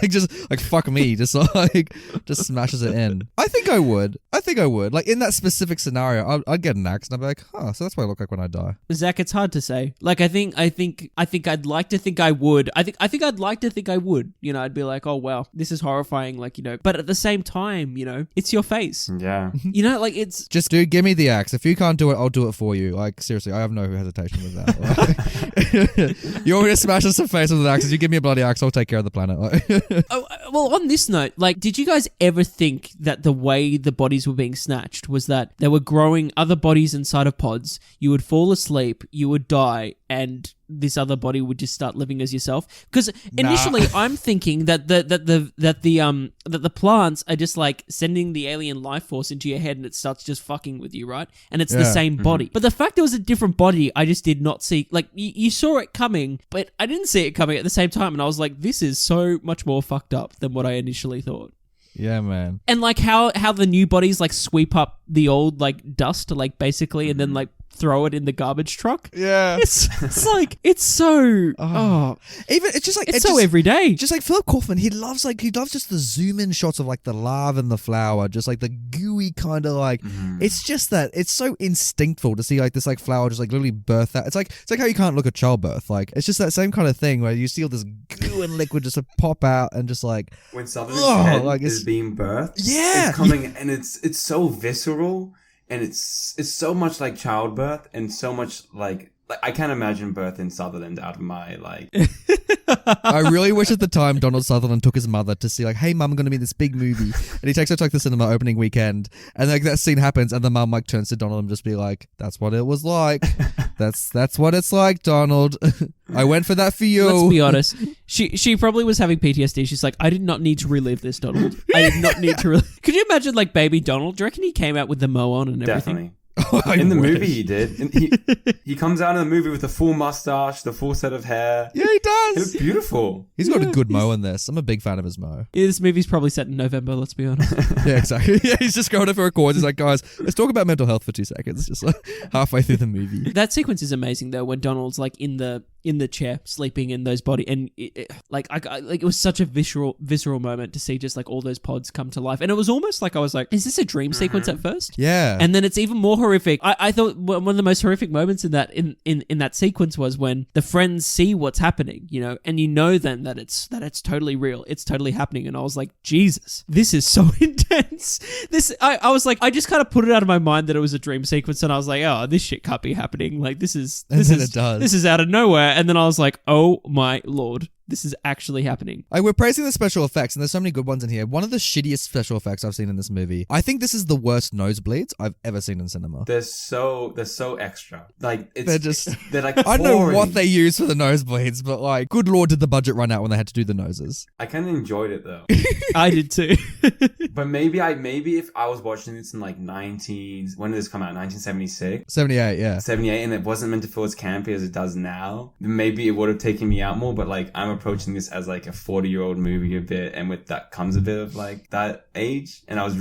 fuck me, just smashes it in. I think I would. Like in that specific scenario, I'd get an axe and I'd be like, so that's what I look like when I die. Zach, it's hard to say. Like, I think I'd like to think I would. I think I'd like to think I would. You know, I'd be like, oh wow, this is horrifying. Like, you know, but at the same time, you know, it's your face. Yeah. You know, like it's Just dude, give me the axe. If you can't do it, I'll do it for you. Like seriously, I have no hesitation with that. Like, you want me to smash us some face with an axe? You give me a bloody axe, I'll take care of the planet. well, on this note, like, did you guys ever think that the way the bodies were being snatched was that they were growing other bodies inside of pods? You would fall asleep, you would die, and this other body would just start living as yourself. Because initially, I'm thinking that the plants are just like sending the alien life force into your head, and it starts just fucking with you, right? And it's the same body. But the fact it was a different body, I just did not see. Like you saw it coming, but I didn't see it coming at the same time, and I was like, this is so much more fucked up than what I initially thought. Yeah, man. And like how the new bodies like sweep up the old like dust, like basically, and then like throw it in the garbage truck. Yeah. It's like, it's so, even it's just like it's so everyday. Just like Philip Kaufman, he loves just the zoom in shots of like the larva and the flower, just like the gooey kind of like, it's just that it's so instinctful to see like this like flower just like literally birth out. It's like how you can't look at childbirth. Like it's just that same kind of thing where you see all this goo and liquid just pop out and just like when Sutherland's head like is being birthed, it's coming and it's so visceral. And it's so much like childbirth and so much like I can't imagine birthing Sutherland out of my like. I really wish at the time Donald Sutherland took his mother to see like, hey mum, I'm going to be in this big movie, and he takes her to like the cinema opening weekend, and like that scene happens, and the mum like turns to Donald and just be like, "That's what it was like. That's what it's like, Donald. I went for that for you." Let's be honest. She probably was having PTSD. She's like, I did not need to relive this, Donald. I did not need to. Could you imagine like baby Donald? Do you reckon he came out with the mo on and everything? Definitely. In the movie he did. And he comes out in the movie with the full mustache, the full set of hair. Yeah, he does. It was beautiful. He's got a good mo in this. I'm a big fan of his mo. Yeah, this movie's probably set in November, let's be honest. Yeah, exactly. Yeah, he's just going over a chords. He's like, guys, let's talk about mental health for 2 seconds. Just like halfway through the movie. That sequence is amazing though, when Donald's like in the chair sleeping in those body, and it was such a visceral moment to see just like all those pods come to life, and it was almost like I was like, is this a dream sequence at first? Yeah. And then it's even more horrific. I thought one of the most horrific moments in that sequence was when the friends see what's happening, you know, and you know then that it's totally real, it's totally happening, and I was like, Jesus, this is so intense. I was like, I just kind of put it out of my mind that it was a dream sequence, and I was like, oh, this shit can't be happening. Like this is out of nowhere. And then I was like, oh my Lord, this is actually happening. We're praising the special effects, and there's so many good ones in here. One of the shittiest special effects I've seen in this movie. I think this is the worst nosebleeds I've ever seen in cinema. They're so extra. Like they're like I don't know what they use for the nosebleeds, but like, good Lord, did the budget run out when they had to do the noses? I kind of enjoyed it though. I did too. But maybe if I was watching this in like when did this come out? 1976? 78, yeah. 78, and it wasn't meant to feel as campy as it does now. Maybe it would have taken me out more, but like I'm approaching this as like a 40-year-old movie a bit, and with that comes a bit of like that age, and I was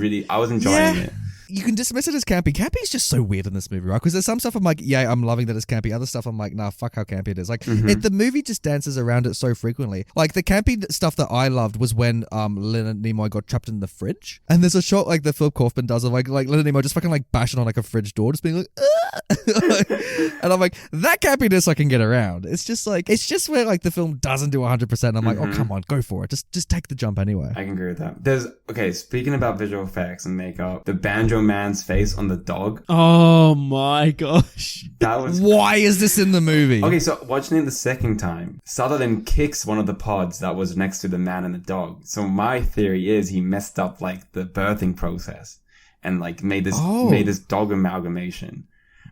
enjoying it. You can dismiss it as campy. Campy is just so weird in this movie, right? Because there's some stuff I'm like, yeah, I'm loving that it's campy. Other stuff I'm like, nah, fuck how campy it is. Like, the movie just dances around it so frequently. Like, the campy stuff that I loved was when Leonard Nimoy got trapped in the fridge. And there's a shot like the Philip Kaufman does of like Leonard Nimoy just fucking like bashing on like a fridge door, just being like, and I'm like, that campiness I can get around. It's just where like the film doesn't do 100%. I'm like, oh, come on, go for it. Just take the jump anyway. I can agree with that. Speaking about visual effects and makeup, the banjo Macho Man's face on the dog. Oh my gosh. That was... Why is this in the movie? Okay, so watching it the second time, Sutherland kicks one of the pods that was next to the man and the dog. So my theory is he messed up like the birthing process and like made this dog amalgamation.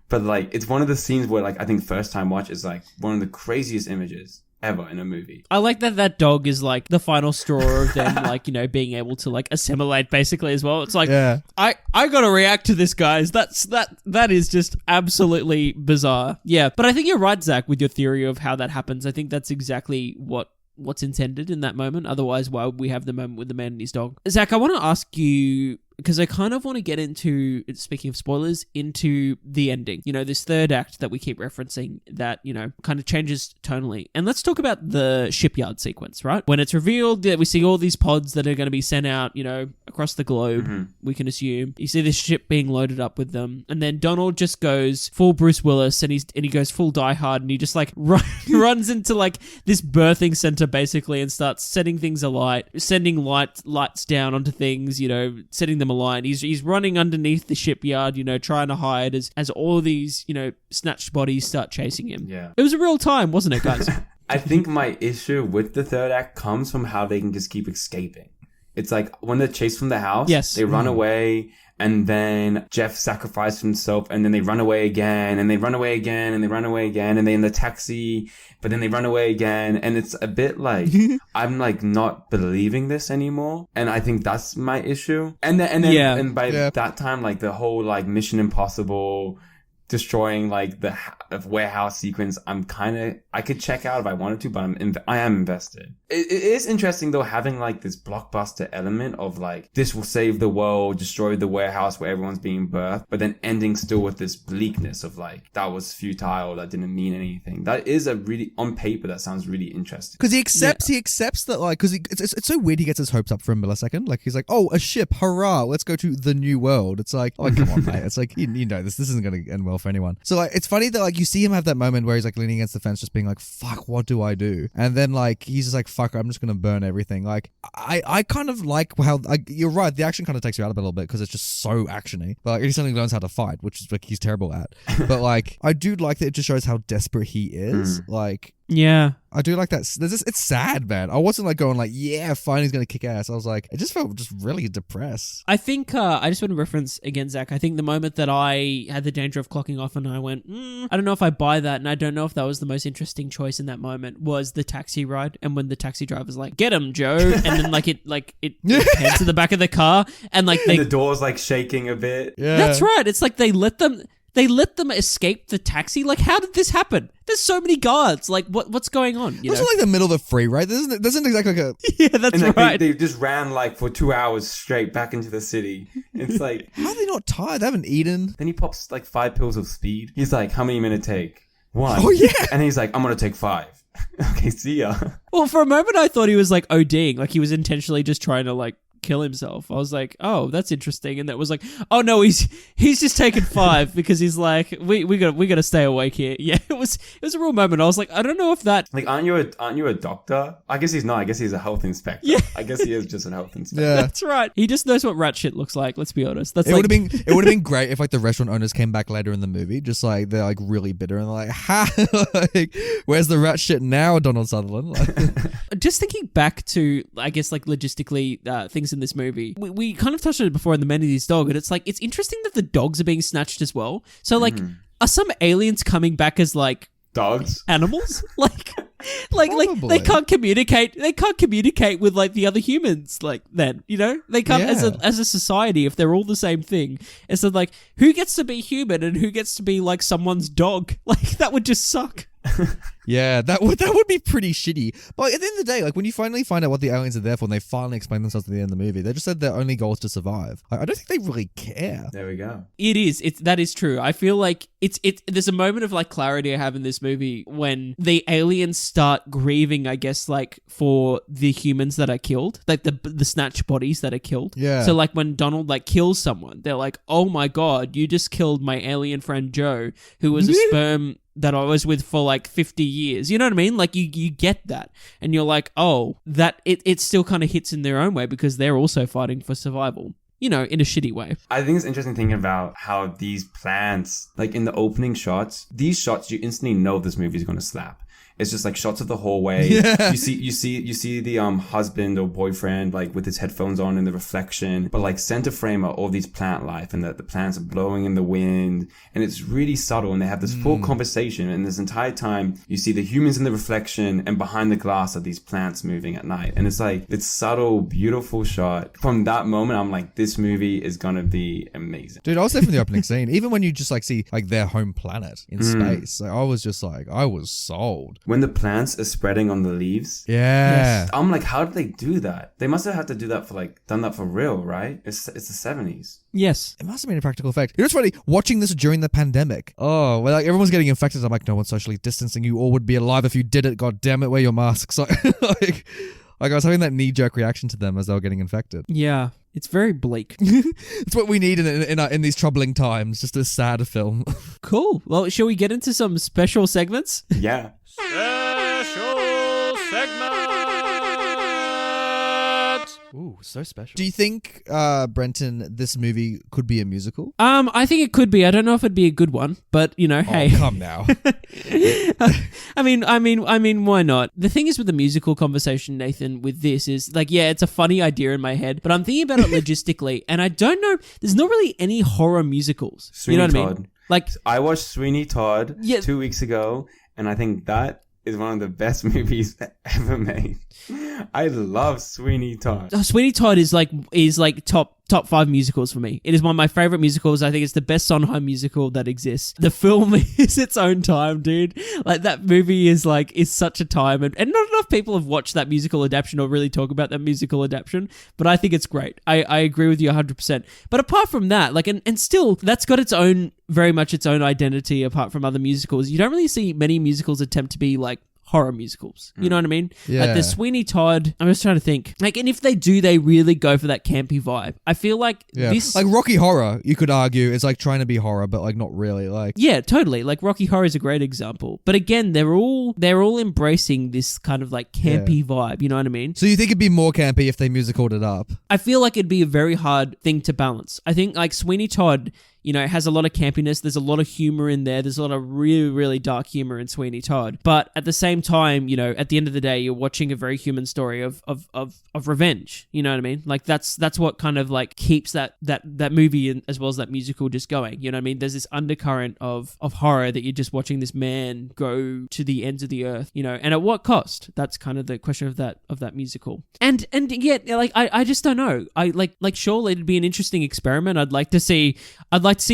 But like it's one of the scenes where like I think first time watch is like one of the craziest images ever in a movie. I like that dog is like the final straw of them like, you know, being able to like assimilate basically as well. It's like, Yeah. I gotta react to this, guys. That is just absolutely bizarre. Yeah. But I think you're right, Zach, with your theory of how that happens. I think that's exactly what's intended in that moment. Otherwise, why would we have the moment with the man and his dog? Zach, I want to ask you, because I kind of want to get into, speaking of spoilers, into the ending. You know, this third act that we keep referencing that, you know, kind of changes tonally. And let's talk about the shipyard sequence, right? When it's revealed that we see all these pods that are going to be sent out, you know, across the globe, we can assume. You see this ship being loaded up with them. And then Donald just goes full Bruce Willis and he goes full Die Hard and he just like runs into like this birthing center basically and starts setting things alight, sending lights down onto things, you know, setting them alight. He's running underneath the shipyard, you know, trying to hide as all these, you know, snatched bodies start chasing him. Yeah. It was a real time, wasn't it, guys? I think my issue with the third act comes from how they can just keep escaping. It's like when they're chased from the house, Yes. they run away, and then Jeff sacrifices himself, and then they run away again, and they run away again, and they run away again, and they're in the taxi, but then they run away again, and it's a bit like, I'm like not believing this anymore, and I think that's my issue. And then by that time, like the whole like Mission Impossible destroying like the warehouse sequence, I could check out if I wanted to, but I am invested. It is interesting though, having like this blockbuster element of like, this will save the world, destroy the warehouse where everyone's being birthed, but then ending still with this bleakness of like, that was futile, that didn't mean anything. That is a really, on paper, that sounds really interesting. Because he accepts that, like, because it's so weird he gets his hopes up for a millisecond. Like, he's like, oh, a ship, hurrah, let's go to the new world. It's like, oh, come on, mate. It's like, you know, this isn't going to end well for anyone. So, like, it's funny that, like, you see him have that moment where he's, like, leaning against the fence just being like, fuck, what do I do? And then, like, he's just like, fuck, I'm just going to burn everything. Like, I kind of like how, like, you're right, the action kind of takes you out of it a little bit because it's just so actiony. But, like, he suddenly learns how to fight, which is, like, he's terrible at. But, like, I do like that it just shows how desperate he is. Like... Yeah. I do like that. It's sad, man. I wasn't like going like, yeah, fine, he's going to kick ass. I was like, it just felt just really depressed. I think, I just want to reference again, Zach, I think the moment that I had the danger of clocking off and I went, I don't know if I buy that, and I don't know if that was the most interesting choice in that moment, was the taxi ride. And when the taxi driver's like, get him, Joe. And then it pans to the back of the car and like the door's like shaking a bit. Yeah. That's right. It's like they let them escape the taxi. Like, how did this happen? There's so many guards. Like, what's going on? It wasn't like the middle of a free ride. There's isn't exactly like a... Yeah, that's and right. They just ran like for 2 hours straight back into the city. It's like... How are they not tired? They haven't eaten. Then he pops like 5 pills of speed. He's like, how many minutes take? 1. Oh, yeah. And he's like, I'm going to take 5. Okay, see ya. Well, for a moment I thought he was like ODing. Like he was intentionally just trying to like kill himself. I was like, oh, that's interesting. And that was like, oh no, he's just taken 5 because he's like, we gotta stay awake here. Yeah, it was a real moment. I was like, I don't know if that, like, aren't you a doctor? I guess he's not. I guess he's a health inspector. Yeah. I guess he is just a health inspector. Yeah. that's right. He just knows what rat shit looks like. Let's be honest. That's It like, would have been great if like the restaurant owners came back later in the movie, just like they're like really bitter and they're like, ha, like, where's the rat shit now, Donald Sutherland? Like, just thinking back to, I guess, like logistically things in this movie. We kind of touched on it before in the Man and His Dog, and it's like, it's interesting that the dogs are being snatched as well. So like, are some aliens coming back as like Dogs? animals? like Probably. they can't communicate. They can't communicate with like the other humans. Like then, you know, they can't as a society if they're all the same thing. And so like, who gets to be human and who gets to be like someone's dog? Like that would just suck. yeah, that would be pretty shitty. But at the end of the day, like when you finally find out what the aliens are there for and they finally explain themselves at the end of the movie, they just said their only goal is to survive. I don't think they really care. There we go. That is true. I feel like there's a moment of like clarity I have in this movie when the aliens start grieving, I guess, like for the humans that are killed, like the snatched bodies that are killed. Yeah. So like when Donald like kills someone, they're like, oh my God, you just killed my alien friend Joe, who was a sperm that I was with for like 50 years. You know what I mean? Like you get that and you're like, oh, that it still kind of hits in their own way because they're also fighting for survival. in a shitty way. I think it's interesting thinking about how these plants, like in the opening shots, these shots, you instantly know this movie is going to slap. It's just like shots of the hallway. Yeah. You see the husband or boyfriend like with his headphones on in the reflection, but like center frame are all these plant life, and the plants are blowing in the wind, and it's really subtle. And they have this full conversation, and this entire time you see the humans in the reflection, and behind the glass are these plants moving at night. And it's like this subtle, beautiful shot. From that moment, I'm like, this movie is gonna be amazing. Dude, I was there from the opening scene. Even when you just like see like their home planet in space, like, I was just like, I was sold. When the plants are spreading on the leaves. Yeah. I'm like, how did they do that? They must have had to do that done that for real, right? It's the 70s. Yes. It must have been a practical effect. You know what's funny? Watching this during the pandemic. Oh, well, like everyone's getting infected. I'm like, no one's socially distancing. You all would be alive if you did it. God damn it, wear your masks. Like I was having that knee-jerk reaction to them as they were getting infected. Yeah. It's very bleak. It's what we need in these troubling times. Just a sad film. Cool. Well, shall we get into some special segments? Yeah. Special segment. Ooh, so special. Do you think, Brenton, this movie could be a musical? I think it could be. I don't know if it'd be a good one, but hey. Oh, come now. I mean, why not? The thing is with the musical conversation, Nathan, with this is like, yeah, it's a funny idea in my head, but I'm thinking about it logistically, and I don't know. There's not really any horror musicals. Sweeney you know what I Todd. mean? Like, I watched Sweeney Todd Yeah. 2 weeks ago, and I think that is one of the best movies ever made. I love Sweeney Todd. Sweeney Todd is like top 5 musicals for me. It is one of my favorite musicals. I think it's the best Sondheim musical that exists. The film is its own time, dude. Like that movie is such a time, and not enough people have watched that musical adaptation or really talk about that musical adaptation. But I think it's great. I agree with you 100%. But apart from that, like and still, that's got its own very much its own identity. Apart from other musicals, you don't really see many musicals attempt to be like horror musicals. You know what I mean? Yeah. Like the Sweeney Todd, I'm just trying to think. Like, and if they do, they really go for that campy vibe. I feel like this... Like Rocky Horror, you could argue, is like trying to be horror, but like not really. Like Yeah, totally. Like Rocky Horror is a great example. But again, they're all embracing this kind of like campy vibe. You know what I mean? So you think it'd be more campy if they musicaled it up? I feel like it'd be a very hard thing to balance. I think like Sweeney Todd, it has a lot of campiness. There's a lot of humor in there. There's a lot of really, really dark humor in Sweeney Todd. But at the same time, at the end of the day, you're watching a very human story of revenge. You know what I mean? Like that's what kind of like keeps that movie and as well as that musical just going. You know what I mean? There's this undercurrent of horror that you're just watching this man go to the ends of the earth. And at what cost? That's kind of the question of that musical. And yet, like I just don't know. I like surely it'd be an interesting experiment. I'd like to see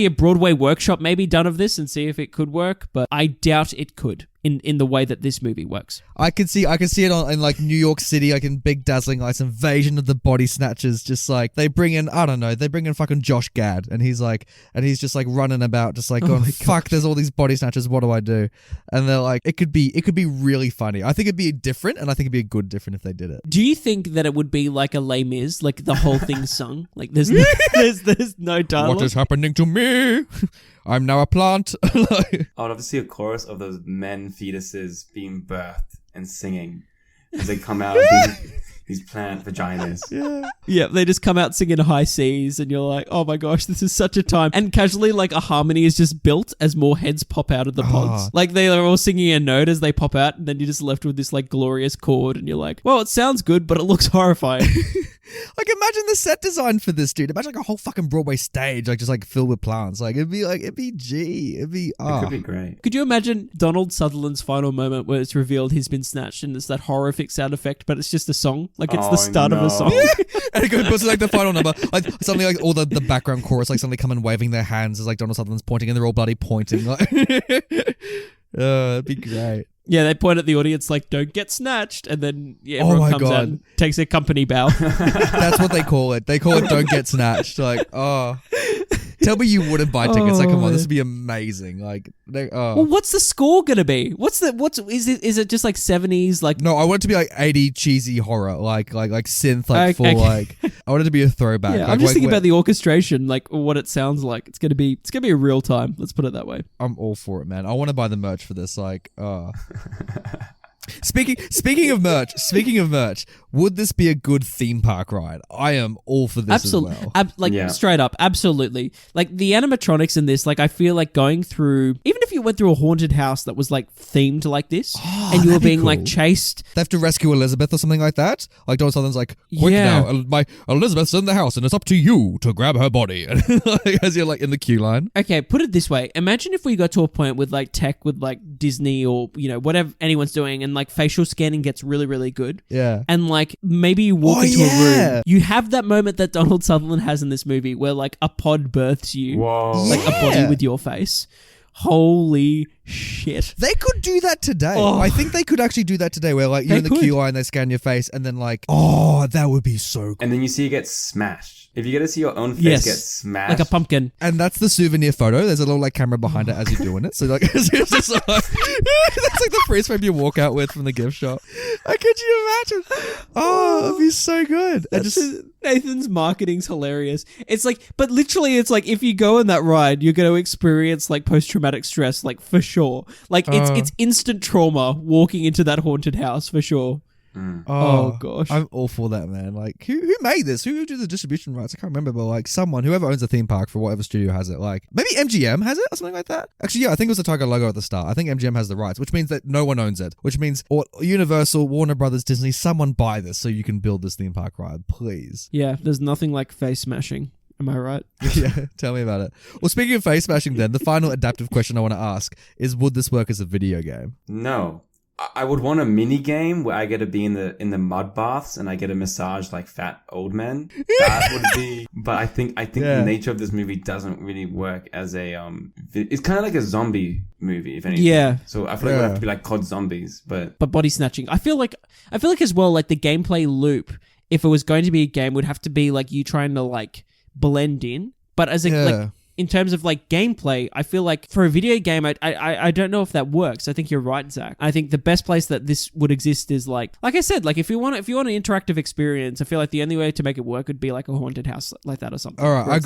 a Broadway workshop maybe done of this and see if it could work, but I doubt it could in the way that this movie works. I can see it in like New York City, like in big dazzling lights, invasion of the body snatchers. Just like they bring in fucking Josh Gad, and he's just like running about, just like going, fuck, there's all these body snatchers. What do I do? And they're like, it could be really funny. I think it'd be different, and I think it'd be a good different if they did it. Do you think that it would be like a Les Mis, like the whole thing sung? Like there's no dialogue. What is happening to me? I'm now a plant. I would love to see a chorus of those men fetuses being birthed and singing as they come out of these plant vaginas. Yeah, they just come out singing High Seas, and you're like, oh my gosh, this is such a time. And casually, like a harmony is just built as more heads pop out of the pods. Like they are all singing a note as they pop out, and then you're just left with this like glorious chord, and you're like, well, it sounds good, but it looks horrifying. Like imagine the set design for this, dude. Imagine like a whole fucking Broadway stage, like just like filled with plants. Like it'd be G. It could be great. Could you imagine Donald Sutherland's final moment where it's revealed he's been snatched, and it's that horrific sound effect, but it's just a song? Like it's the start of a song. And it goes to like the final number. Like suddenly like all the background chorus like suddenly come and waving their hands as like Donald Sutherland's pointing, and they're all bloody pointing. Like that'd be great. Yeah, they point at the audience like, don't get snatched. And then everyone comes out and takes a company bow. That's what they call it. They call it don't get snatched. Like, tell me you wouldn't buy tickets. Like, come on, this would be amazing. Like, well, what's the score gonna be? Is it just like 70s? Like, no, I want it to be like 80 cheesy horror, like synth, like full, like I want it to be a throwback. Yeah, like, I'm just thinking about the orchestration, like what it sounds like. It's gonna be a real time. Let's put it that way. I'm all for it, man. I want to buy the merch for this. Like, Speaking of merch, would this be a good theme park ride? I am all for this as well. Straight up, absolutely. Like the animatronics in this, like I feel like going through, even if you went through a haunted house that was like themed like this, and you were being like chased. They have to rescue Elizabeth or something like that. Like Donald Sutherland's like, quick now, my Elizabeth's in the house and it's up to you to grab her body. As you're like in the queue line. Okay, put it this way. Imagine if we got to a point with like tech with like Disney or, you know, whatever anyone's doing and like facial scanning gets really, really good. Yeah. And like maybe you walk into a room. You have that moment that Donald Sutherland has in this movie where like a pod births you. Whoa. Like a body with your face. Holy shit. They could do that today. Oh. I think they could actually do that today where like you're in the queue line, they scan your face and then like, oh, that would be so cool. And then you see you get smashed. If you get to see your own face get smashed. Like a pumpkin. And that's the souvenir photo. There's a little like camera behind it as you're doing it. So like, it's just like that's like the freeze frame you walk out with from the gift shop. Like, could you imagine? Oh, it'd be so good. Nathan's marketing's hilarious. It's like, but literally it's like if you go on that ride, you're going to experience like post-traumatic stress, like for sure. Like it's instant trauma walking into that haunted house for sure. Oh gosh, I'm all for that, man. Like, who made this? Who did the distribution rights? I can't remember, but like whoever owns the theme park for whatever studio has it. Like maybe MGM has it or something like that. Actually, yeah, I think it was the Tiger logo at the start. I think MGM has the rights, which means that no one owns it. Which means Universal, Warner Brothers, Disney, someone buy this so you can build this theme park ride, please. Yeah, there's nothing like face smashing. Am I right? Yeah, tell me about it. Well, speaking of face smashing, then the final adaptive question I want to ask is: would this work as a video game? No. I would want a mini game where I get to be in the mud baths and I get a massage like fat old men. That would be. But I think the nature of this movie doesn't really work as a It's kind of like a zombie movie, if anything. Yeah. So I feel like it would have to be like COD Zombies, but body snatching. I feel like as well, like the gameplay loop, if it was going to be a game, would have to be like you trying to like blend in. But as a like, in terms of like gameplay, I feel like for a video game, I don't know if that works. I think you're right, Zach. I think the best place that this would exist is like I said, like if you want an interactive experience, I feel like the only way to make it work would be like a haunted house like that or something. All right, I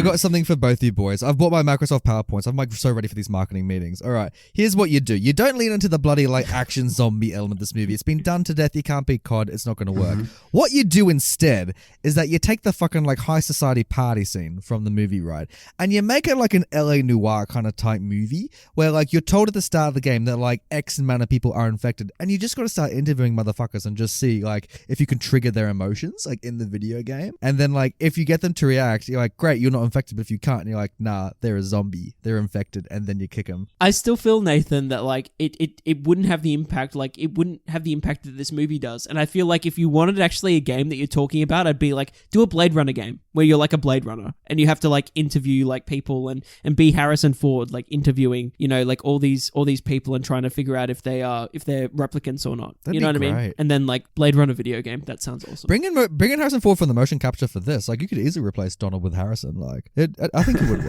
got something for both you boys. I've bought my Microsoft PowerPoints. I'm like so ready for these marketing meetings. All right, here's what you do. You don't lean into the bloody like action zombie element of this movie. It's been done to death. You can't beat COD. It's not going to work. What you do instead is that you take the fucking like high society party scene from the movie, right, and you make it like an LA noir kind of type movie where like you're told at the start of the game that like X amount of people are infected and you just got to start interviewing motherfuckers and just see like if you can trigger their emotions like in the video game. And then like if you get them to react, you're like, great, you're not infected. But if you can't, and you're like, nah, they're a zombie, they're infected, and then you kick them. I still feel, Nathan, that like it wouldn't have the impact, like it wouldn't have the impact that this movie does. And I feel like if you wanted actually a game that you're talking about, I'd be like, do a Blade Runner game where you're like a Blade Runner and you have to like interview like people and be Harrison Ford, like interviewing, you know, like all these people and trying to figure out if they're replicants or not. That'd you know what great. I mean? And then like Blade Runner video game. That sounds awesome. Bring in Harrison Ford from the motion capture for this. Like you could easily replace Donald with Harrison. Like I think it would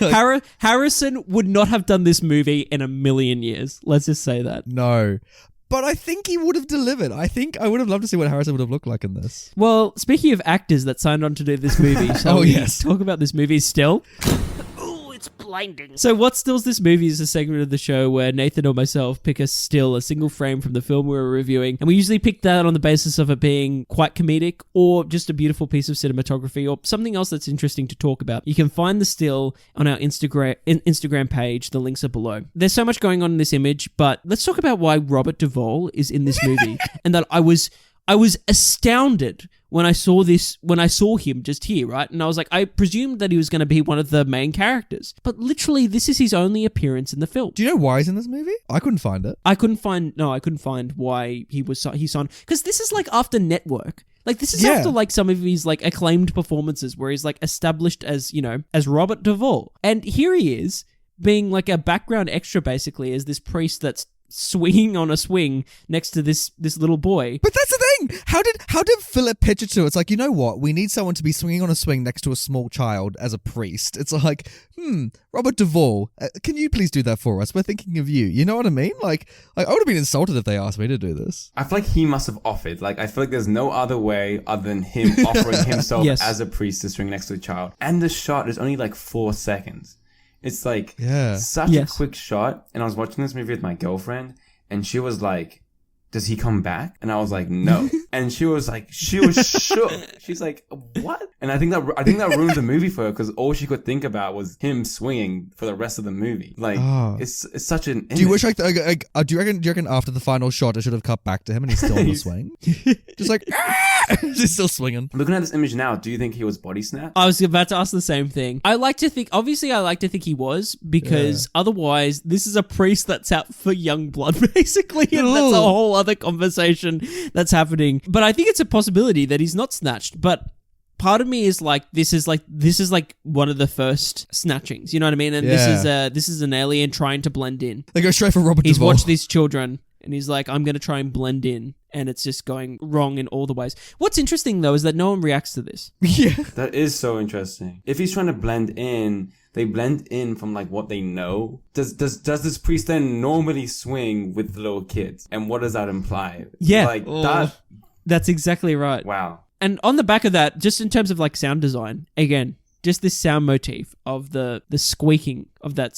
work. Harrison would not have done this movie in a million years. Let's just say that. No. But I think he would have delivered. I think I would have loved to see what Harrison would have looked like in this. Well, speaking of actors that signed on to do this movie, shall we talk about this movie still? It's blinding. So what stills this movie is a segment of the show where Nathan or myself pick a single frame from the film we're reviewing, and we usually pick that on the basis of it being quite comedic or just a beautiful piece of cinematography or something else that's interesting to talk about. You can find the still on our Instagram page. The links are below. There's so much going on in this image, but let's talk about why Robert Duvall is in this movie and that I was astounded when I saw him just here, right? And I was like, I presumed that he was going to be one of the main characters. But literally, this is his only appearance in the film. Do you know why he's in this movie? I couldn't find it. I couldn't find why he's on. Because this is like after Network. Like this is after like some of his like acclaimed performances where he's like established as, you know, as Robert Duvall. And here he is being like a background extra basically as this priest that's swinging on a swing next to this little boy. But that's the thing. How did Philip pitch it to? It's like, you know what? We need someone to be swinging on a swing next to a small child as a priest. It's like, Robert Duvall, can you please do that for us? We're thinking of you. You know what I mean? Like I would have been insulted if they asked me to do this. I feel like he must have offered. Like I feel like there's no other way other than him offering himself as a priest to swing next to a child. And the shot is only like 4 seconds. It's like Yeah. such a quick shot. And I was watching this movie with my girlfriend, and she was like, does he come back? And I was like, no. And she was shook. She's like, what? And I think that ruined the movie for her, because all she could think about was him swinging for the rest of the movie. Like, it's such an image. Do you wish do you reckon after the final shot it should have cut back to him and he's still on the swing? Just like, he's still swinging. Looking at this image now, do you think he was body snatched? I was about to ask the same thing. I like to think he was, because otherwise this is a priest that's out for young blood, basically, and that's a whole other conversation that's happening. But I think it's a possibility that he's not snatched. But part of me is like, this is like one of the first snatchings. You know what I mean? And this is an alien trying to blend in. They go straight for Robert He's Duvall. watched these children, and he's like, I'm going to try and blend in. And it's just going wrong in all the ways. What's interesting, though, is that no one reacts to this. Yeah. That is so interesting. If he's trying to blend in, they blend in from like what they know. Does this priest then normally swing with little kids? And what does that imply? Yeah. Like that. That's exactly right. Wow. And on the back of that, just in terms of like sound design, again, just this sound motif of the squeaking of that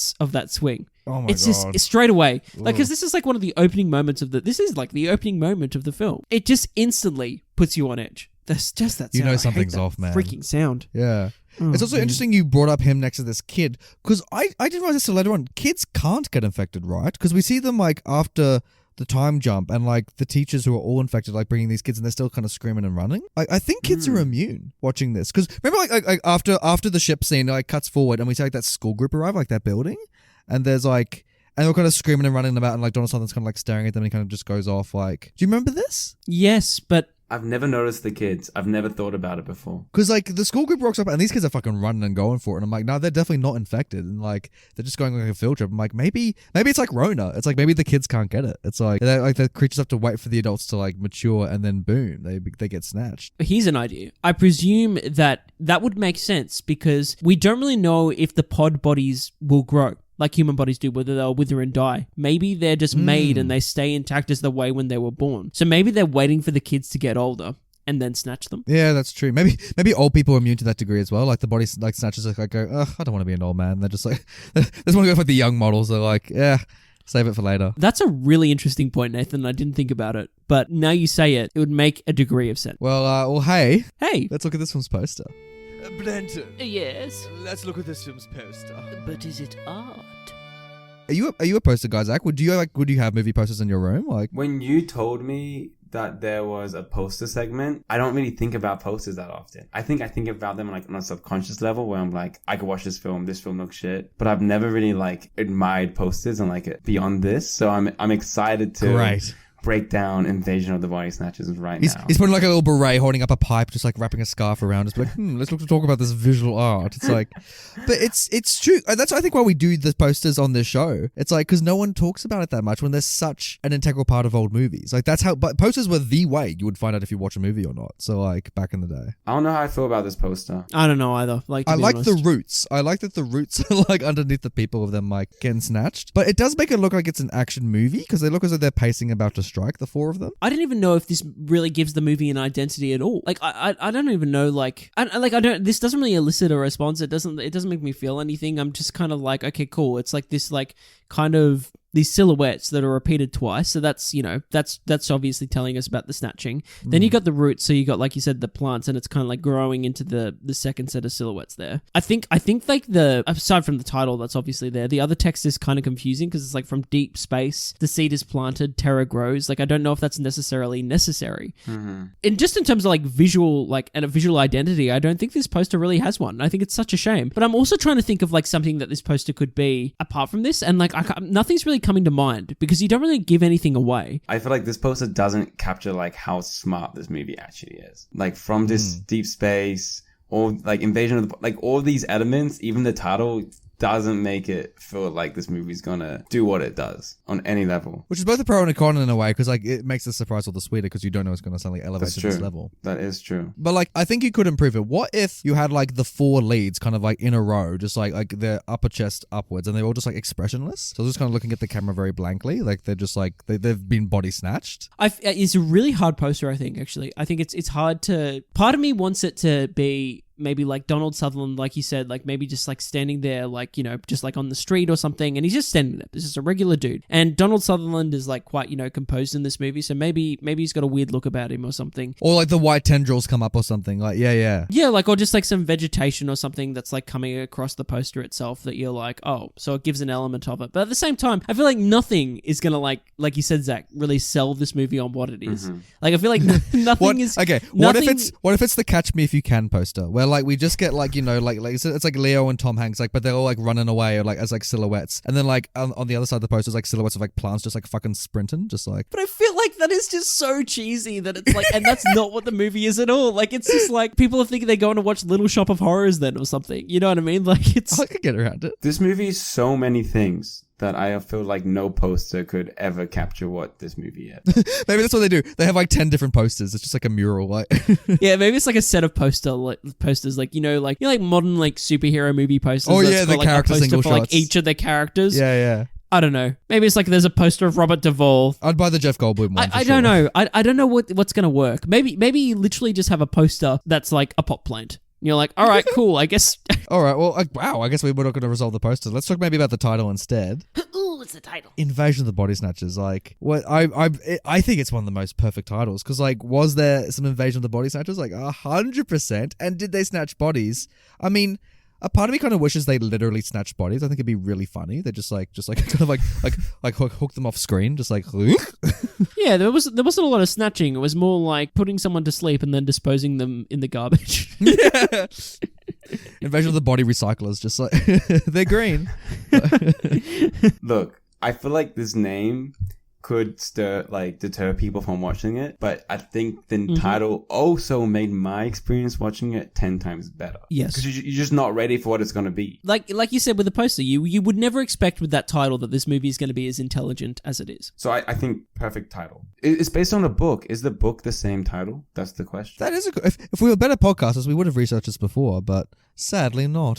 swing. Oh my it's God. just straight away, like, because this is like one of the opening moments of this is like the opening moment of the film. It just instantly puts you on edge. That's just that sound. You know I something's hate that off, man. Freaking sound. Yeah. It's also interesting you brought up him next to this kid, because I didn't realize this till later on. Kids can't get infected, right? Because we see them like after the time jump, and like the teachers who are all infected, like bringing these kids, and they're still kind of screaming and running. I think kids are immune watching this, because remember like after the ship scene, like cuts forward and we see like that school group arrive, like that building, and there's like, and they're kind of screaming and running about, and like Donald Sutherland's kind of like staring at them, and he kind of just goes off. Like, do you remember this? Yes, but I've never noticed the kids. I've never thought about it before. Because like the school group rocks up and these kids are fucking running and going for it, and I'm like, no, they're definitely not infected, and like they're just going on like a field trip. I'm like, maybe it's like Rona. It's like maybe the kids can't get it. It's like the creatures have to wait for the adults to like mature, and then boom, they get snatched. here's an idea. I presume that would make sense, because we don't really know if the pod bodies will grow like human bodies do, whether they'll wither and die. Maybe they're just made and they stay intact as the way when they were born. So maybe they're waiting for the kids to get older and then snatch them. Yeah, that's true. Maybe old people are immune to that degree as well. Like the body like snatchers like go, ugh, I don't want to be an old man. They're just like, they just want to go for the young models. They're like, yeah, save it for later. That's a really interesting point, Nathan. I didn't think about it, but now you say it, it would make a degree of sense. Well, hey, Hey, let's look at this film's poster. Brenton, Yes, let's look at this film's poster. but is it art? Are you a poster guy, Zach? Would you have movie posters in your room? Like, When you told me that there was a poster segment, I don't really think about posters that often. I think about them like on a subconscious level, where I'm like, I could watch this film looks shit, but I've never really like admired posters and like beyond this. So I'm excited to break down Invasion of the Body Snatchers now. He's putting like a little beret, holding up a pipe, just like wrapping a scarf around. Just like, let's look to talk about this visual art. It's like, but it's true. That's I think why we do the posters on this show. It's like because no one talks about it that much when there's such an integral part of old movies. Like that's how. But posters were the way you would find out if you watch a movie or not. So like back in the day, I don't know how I feel about this poster. I don't know either. Like, I like the roots. I like that the roots are like underneath the people of them like getting snatched. But it does make it look like it's an action movie because they look as though they're pacing about to strike, the four of them. I don't even know if this really gives the movie an identity at all. Like, I don't even know. Like, this doesn't really elicit a response. It doesn't make me feel anything. I'm just kind of like, okay, cool. It's like this, like, kind of these silhouettes that are repeated twice. So that's, that's obviously telling us about the snatching. Then you got the roots. So you got, like you said, the plants, and it's kind of like growing into the second set of silhouettes there. I think like aside from the title that's obviously there, the other text is kind of confusing because it's like from deep space, the seed is planted, terror grows. Like, I don't know if that's necessarily necessary. And just in terms of like visual, like, and a visual identity, I don't think this poster really has one. I think it's such a shame. But I'm also trying to think of like something that this poster could be apart from this. And like, nothing's really coming to mind because you don't really give anything away. I feel like this poster doesn't capture like how smart this movie actually is. Like from this deep space or like invasion of the, like all these elements, even the title doesn't make it feel like this movie's gonna do what it does on any level. Which is both a pro and a con in a way, because like it makes the surprise all the sweeter because you don't know it's gonna suddenly elevate That's to true. this level. That is true. But like I think you could improve it. What if you had like the four leads kind of like in a row, just like their upper chest upwards, and they're all just like expressionless? So just kind of looking at the camera very blankly, like they're just like they've been body snatched. It's a really hard poster, I think, actually. I think it's hard to... Part of me wants it to be maybe like Donald Sutherland, like you said, like maybe just like standing there, like, you know, just like on the street or something, and he's just standing there. This is a regular dude. And Donald Sutherland is like quite, you know, composed in this movie, so maybe he's got a weird look about him or something. Or like the white tendrils come up or something. Like, yeah. Yeah, like, or just like some vegetation or something that's like coming across the poster itself that you're like, oh, so it gives an element of it. But at the same time, I feel like nothing is gonna like you said, Zach, really sell this movie on what it is. Like, I feel like nothing is... Okay, what if it's the Catch Me If You Can poster, where like we just get like, you know, like it's like Leo and Tom Hanks, like, but they're all like running away or like as like silhouettes, and then like on the other side of the poster is like silhouettes of like plants just like fucking sprinting, just like. But I feel like that is just so cheesy that it's like, and that's not what the movie is at all. Like, it's just like people are thinking they're going to watch Little Shop of Horrors then or something. You know what I mean? Like, it's... I could get around it. This movie is so many things that I feel like no poster could ever capture what this movie is. Maybe that's what they do. They have like 10 different posters. It's just like a mural, like. Yeah, maybe it's like a set of posters, like, you know, like modern like superhero movie posters. Oh that's yeah, got, the like, character a poster single for shots. like each of the characters. Yeah. I don't know. Maybe it's like there's a poster of Robert Duvall. I'd buy the Jeff Goldblum one. I don't know. I don't know what's gonna work. Maybe you literally just have a poster that's like a pot plant. You're like, all right, cool. I guess. All right. Well, wow. I guess we're not going to resolve the poster. Let's talk maybe about the title instead. Ooh, it's the title. Invasion of the Body Snatchers. Like, what I think it's one of the most perfect titles because, like, was there some Invasion of the Body Snatchers? Like 100%. And did they snatch bodies? I mean, a part of me kind of wishes they literally snatched bodies. I think it'd be really funny. They just like kind of like hook them off screen, just like. Yeah, there wasn't a lot of snatching. It was more like putting someone to sleep and then disposing them in the garbage. Yeah. Invasion of the Body Recyclers, just like they're green. Look, I feel like this name could deter people from watching it, but I think the title also made my experience watching it 10 times better. Yes, because you're just not ready for what it's going to be. Like you said with the poster, you would never expect with that title that this movie is going to be as intelligent as it is. So I think perfect title. It's based on a book. Is the book the same title? That's the question. That is if we were better podcasters, we would have researched this before, but sadly not.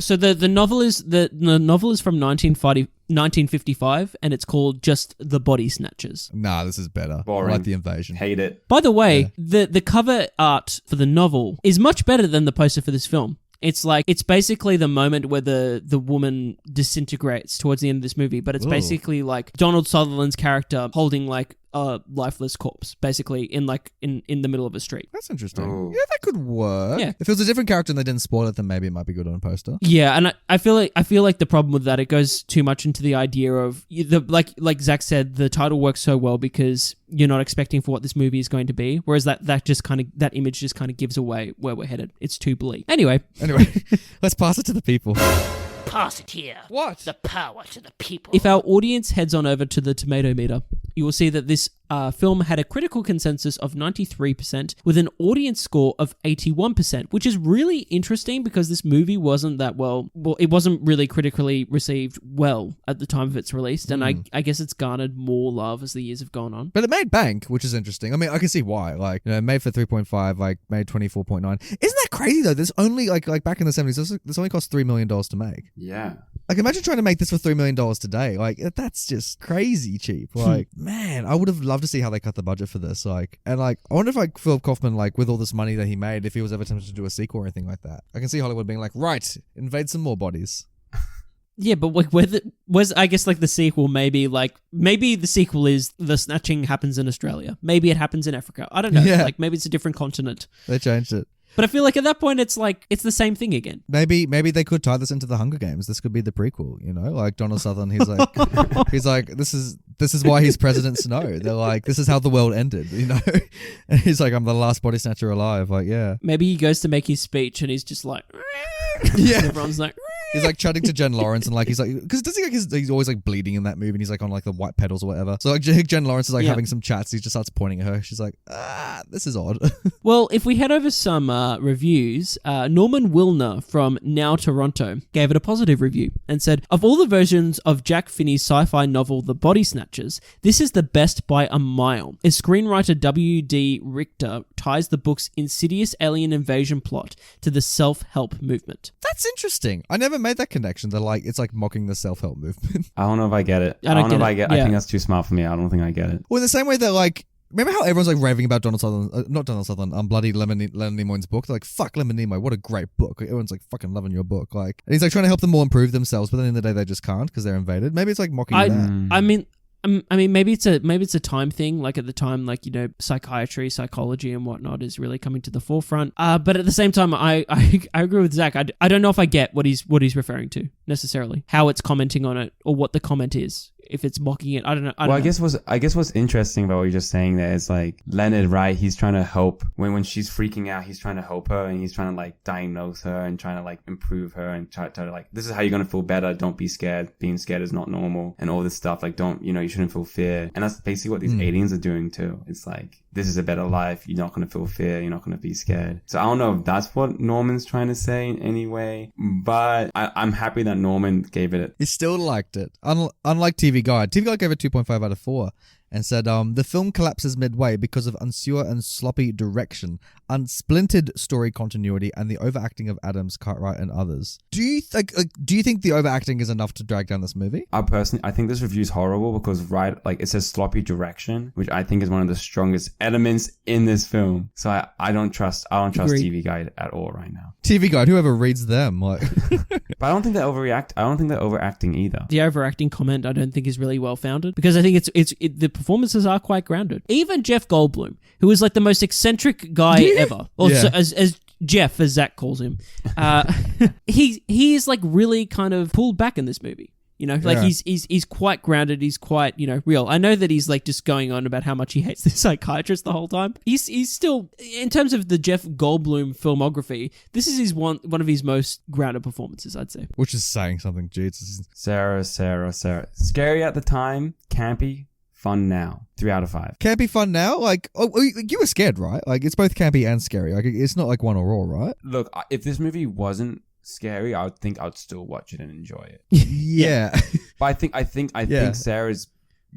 So the novel is the novel is from 1955, and it's called just The Body Snatchers. Nah, this is better. Boring. I like the invasion. Hate it. By the way, the cover art for the novel is much better than the poster for this film. It's basically the moment where the woman disintegrates towards the end of this movie, but it's basically like Donald Sutherland's character holding like a lifeless corpse, basically in the middle of a street. That's interesting. Oh. Yeah, that could work. Yeah. If it was a different character and they didn't spoil it, then maybe it might be good on a poster. Yeah, and I feel like the problem with that, it goes too much into the idea of like Zach said, the title works so well because you're not expecting for what this movie is going to be, whereas that image just kind of gives away where we're headed. It's too bleak. Anyway, let's pass it to the people. Pass it here. What? The power to the people. if our audience heads on over to the tomato meter, you will see that this film had a critical consensus of 93% with an audience score of 81%, which is really interesting because this movie wasn't that well, it wasn't really critically received well at the time of its release, and I guess it's garnered more love as the years have gone on. But it made bank, which is interesting. I mean, I can see why. Like, you know, made for 3.5, like made 24.9. Isn't that crazy though? There's only like back in the 70s, this only cost $3 million to make. Yeah. Like, imagine trying to make this for $3 million today. Like, that's just crazy cheap. Like, man, I would have loved to see how they cut the budget for this. Like, and like, I wonder if like Philip Kaufman, like with all this money that he made, if he was ever tempted to do a sequel or anything like that. I can see Hollywood being like, right, invade some more bodies. Yeah, but was I guess like the sequel maybe the sequel is the snatching happens in Australia. Maybe it happens in Africa. I don't know. Yeah. Like maybe it's a different continent. They changed it. But I feel like at that point it's like it's the same thing again. Maybe they could tie this into the Hunger Games. This could be the prequel, you know? Like Donald Sutherland, he's like this is why he's President Snow. They're like, this is how the world ended, you know? And he's like, I'm the last body snatcher alive. Like, yeah. Maybe he goes to make his speech and he's just like Yeah. and everyone's like He's like chatting to Jen Lawrence and like he's like, because does he like he's always like bleeding in that movie and he's like on like the white pedals or whatever. So like Jen Lawrence is like having some chats. He just starts pointing at her. She's like, this is odd. Well, if we head over some reviews, Norman Wilner from Now Toronto gave it a positive review and said, of all the versions of Jack Finney's sci-fi novel The Body Snatchers, this is the best by a mile. As screenwriter W.D. Richter ties the book's insidious alien invasion plot to the self-help movement. That's interesting. I never made that connection. They're like, it's like mocking the self-help movement. I don't know if I get it. I don't know if I get it. I Yeah. think that's too smart for me. I don't think I get it. Well, in the same way that like Remember how everyone's like raving about Donald Sutherland, not Donald Sutherland, bloody Leonard Nimoy's book? They're like, fuck Leonard Nimoy, what a great book. Like, everyone's like fucking loving your book. Like, and he's like trying to help them all improve themselves, but then in the day they just can't because they're invaded. Maybe it's like mocking that. I mean, maybe it's a time thing. Like at the time, like, you know, psychiatry, psychology, and whatnot is really coming to the forefront. But at the same time, I agree with Zach. I don't know if I get what he's referring to necessarily, how it's commenting on it, or what the comment is. If it's mocking it, I don't know. I guess what's interesting about what you're just saying there is like Leonard, right? He's trying to help when she's freaking out. He's trying to help her, and he's trying to like diagnose her and trying to like improve her and try to like, this is how you're gonna feel better. Don't be scared. Being scared is not normal, and all this stuff. Like, you shouldn't feel fear. And that's basically what these aliens are doing too. It's like, this is a better life. You're not gonna feel fear. You're not gonna be scared. So I don't know if that's what Norman's trying to say in any way, but I'm happy that Norman gave it. He still liked it. Unlike TV Guide. TV Guide gave it 2.5 out of 4 and said, the film collapses midway because of unsure and sloppy direction, unsplintered story continuity, and the overacting of Adams, Cartwright, and others. Do you think the overacting is enough to drag down this movie? I think this review is horrible because it says sloppy direction, which I think is one of the strongest elements in this film. So I don't trust TV Guide at all right now. TV Guide, whoever reads them, like. But I don't think they overreact. I don't think they're overacting either. The overacting comment I don't think is really well founded, because I think the performances are quite grounded. Even Jeff Goldblum, who is like the most eccentric guy ever, or so, as Jeff, as Zach calls him, he is like really kind of pulled back in this movie. You know, like he's quite grounded. He's quite, you know, real. I know that he's like just going on about how much he hates the psychiatrist the whole time. He's still, in terms of the Jeff Goldblum filmography, this is one of his most grounded performances, I'd say. Which is saying something, Jesus. Sarah. Scary at the time, campy, fun now. 3 out of 5. Campy, fun now? Like, you were scared, right? Like, it's both campy and scary. Like, it's not like one or all, right? Look, if this movie wasn't scary, I would think I'd still watch it and enjoy it. Yeah. But I think Sarah's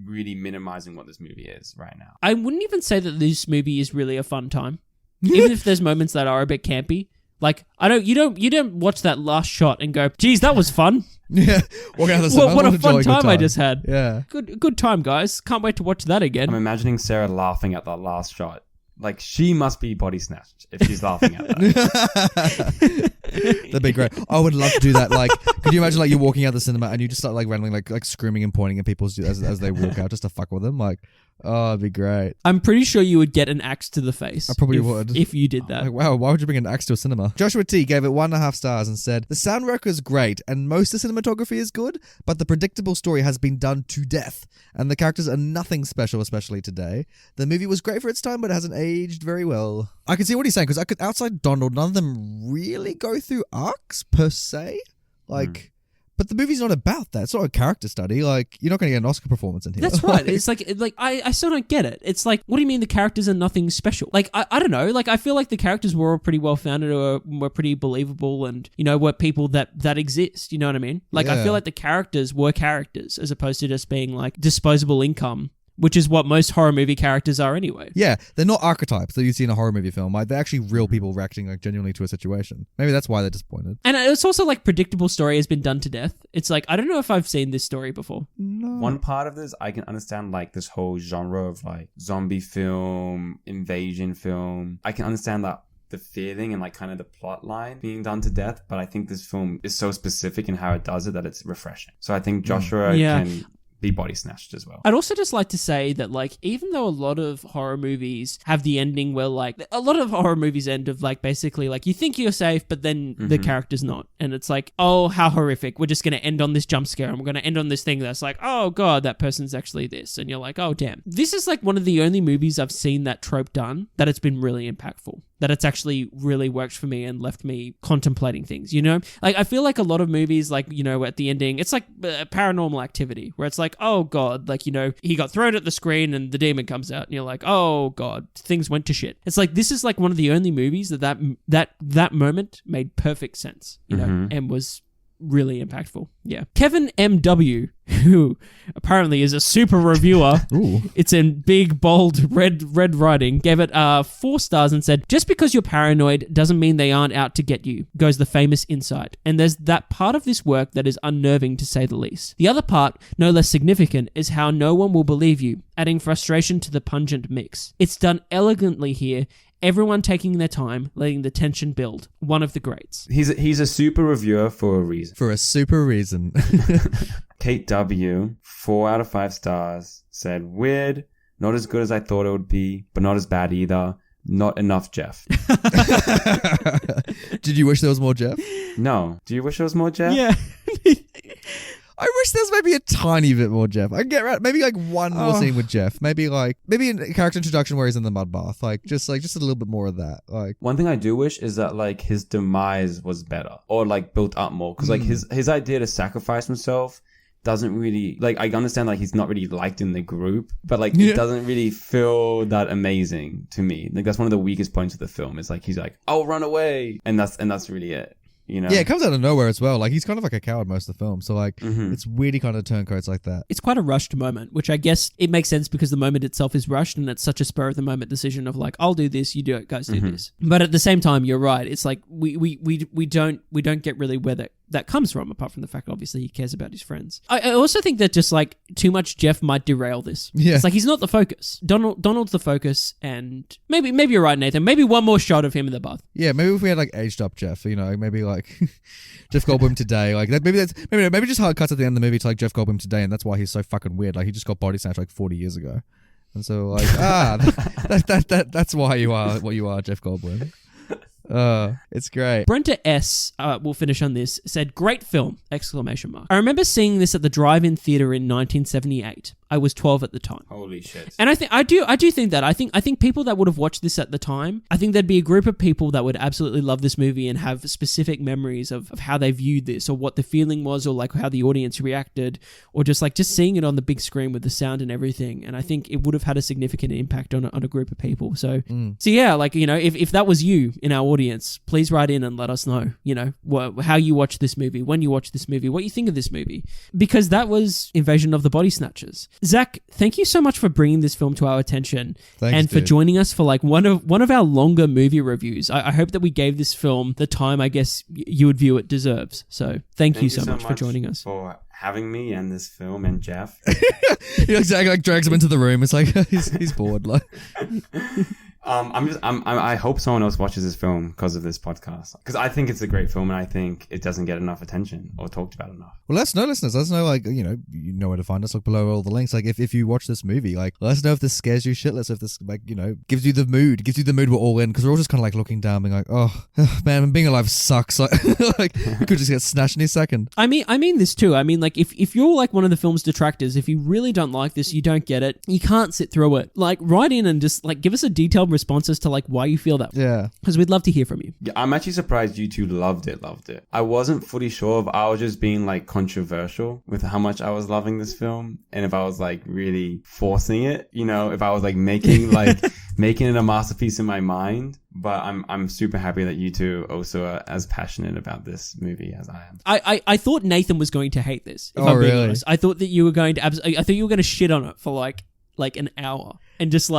really minimizing what this movie is right now. I wouldn't even say that this movie is really a fun time. Even if there's moments that are a bit campy. Like, you don't watch that last shot and go, geez, that was fun. Yeah. What a fun time I just had. Yeah. Good time, guys. Can't wait to watch that again. I'm imagining Sarah laughing at that last shot. Like, she must be body snatched if she's laughing at that. That'd be great. I would love to do that. Like, could you imagine like you're walking out the cinema and you just start like randomly like screaming and pointing at people as they walk out just to fuck with them? Like, oh, it'd be great. I'm pretty sure you would get an axe to the face. I probably would. If you did that. Like, wow, why would you bring an axe to a cinema? Joshua T gave it 1.5 stars and said, the sound work is great and most of the cinematography is good, but the predictable story has been done to death and the characters are nothing special, especially today. The movie was great for its time, but it hasn't aged very well. I can see what he's saying because outside Donald, none of them really go through arcs per se. Like, but the movie's not about that. It's not a character study. Like, you're not going to get an Oscar performance in here. That's right. It's like I still don't get it. It's like, what do you mean the characters are nothing special? Like, I don't know. Like, I feel like the characters were all pretty well founded or were pretty believable and, you know, were people that exist. You know what I mean? Like, I feel like the characters were characters as opposed to just being like disposable income, which is what most horror movie characters are anyway. Yeah, they're not archetypes that you see in a horror movie film. Like, they're actually real people reacting like genuinely to a situation. Maybe that's why they're disappointed. And it's also like predictable story has been done to death. It's like, I don't know if I've seen this story before. No. One part of this, I can understand like this whole genre of like zombie film, invasion film. I can understand that the feeling and like kind of the plot line being done to death, but I think this film is so specific in how it does it that it's refreshing. So I think Joshua can be body snatched as well. I'd also just like to say that, like, even though a lot of horror movies have the ending where, like, a lot of horror movies end of, like, basically, like, you think you're safe, but then the character's not. And it's like, oh, how horrific. We're just going to end on this jump scare and we're going to end on this thing that's like, oh, God, that person's actually this. And you're like, oh, damn. This is, like, one of the only movies I've seen that trope done that it's been really impactful. That it's actually really worked for me and left me contemplating things, you know? Like, I feel like a lot of movies, like, you know, at the ending, it's like Paranormal Activity, where it's like, oh, God, like, you know, he got thrown at the screen and the demon comes out and you're like, oh, God, things went to shit. It's like, this is like one of the only movies that moment made perfect sense, you know, and was really impactful. Yeah. Kevin M.W., who apparently is a super reviewer. Ooh. It's in big, bold, red writing. Gave it 4 stars and said, just because you're paranoid doesn't mean they aren't out to get you, goes the famous insight. And there's that part of this work that is unnerving to say the least. The other part, no less significant, is how no one will believe you, adding frustration to the pungent mix. It's done elegantly here, everyone taking their time, letting the tension build. One of the greats. He's a super reviewer for a reason. For a super reason. Kate W, 4 out of 5 stars, said, weird, not as good as I thought it would be, but not as bad either. Not enough Jeff. Did you wish there was more Jeff? No. Do you wish there was more Jeff? Yeah. I wish there's maybe a tiny bit more Jeff. I get right. Maybe like one more scene with Jeff. Maybe a character introduction where he's in the mud bath. Just a little bit more of that. Like one thing I do wish is that like his demise was better or like built up more. Because like his idea to sacrifice himself doesn't really like, I understand like he's not really liked in the group, but like it doesn't really feel that amazing to me. Like that's one of the weakest points of the film. Is like he's like, I'll run away, and that's really it. You know? Yeah, it comes out of nowhere as well. Like he's kind of like a coward most of the film. So like it's weird he kind of turncoats like that. It's quite a rushed moment, which I guess it makes sense because the moment itself is rushed and it's such a spur of the moment decision of like, I'll do this, you do it, guys do this. But at the same time, you're right. It's like we don't get really where that comes from, apart from the fact obviously he cares about his friends. I also think that just like too much Jeff might derail this. Yeah. It's like he's not the focus. Donald's the focus, and maybe you're right, Nathan. Maybe one more shot of him in the bath. Yeah, maybe if we had like aged up Jeff, you know, maybe like Jeff Goldblum today, like that. Maybe just hard cuts at the end of the movie to like Jeff Goldblum today, and that's why he's so fucking weird. Like he just got body snatched like 40 years ago, and so like that's why you are what you are, Jeff Goldblum. It's great. Brenton S, we'll finish on this, said, great film, ! I remember seeing this at the drive-in theater in 1978. I was 12 at the time. Holy shit. And I do think that. I think people that would have watched this at the time, I think there'd be a group of people that would absolutely love this movie and have specific memories of how they viewed this or what the feeling was or like how the audience reacted or just seeing it on the big screen with the sound and everything. And I think it would have had a significant impact on a group of people. So yeah, like, you know, if that was you in our audience, please write in and let us know, you know, how you watch this movie, when you watch this movie, what you think of this movie. Because that was Invasion of the Body Snatchers. Zach, thank you so much for bringing this film to our attention. Thanks, and for dude. joining us for like one of our longer movie reviews. I hope that we gave this film the time I guess you would view it deserves. So thank you so much for joining us. For having me and this film and Jeff. You know, Zach like drags him into the room. It's like he's bored. Like I hope someone else watches this film because of this podcast. Because I think it's a great film and I think it doesn't get enough attention or talked about enough. Well, let us know, listeners. Let us know, like, you know where to find us. Look below all the links. Like, if you watch this movie, like, let us know if this scares you shitless. If this, like, you know, gives you the mood we're all in. Because we're all just kind of like looking down, being like, oh man, being alive sucks. Like, like we could just get snatched any second. I mean this too. I mean, like, if you're like one of the film's detractors, if you really don't like this, you don't get it, you can't sit through it. Like, write in and just like give us a detailed response as to like why you feel that. Yeah. Because we'd love to hear from you. Yeah, I'm actually surprised you two loved it. I wasn't fully sure if I was just being like controversial with how much I was loving this film and if I was like really forcing it, you know, if I was like making it a masterpiece in my mind. But I'm super happy that you two also are as passionate about this movie as I am. I thought Nathan was going to hate this. If Oh, I'm being really? honest. I thought that you were going to I thought you were going to shit on it for like an hour and just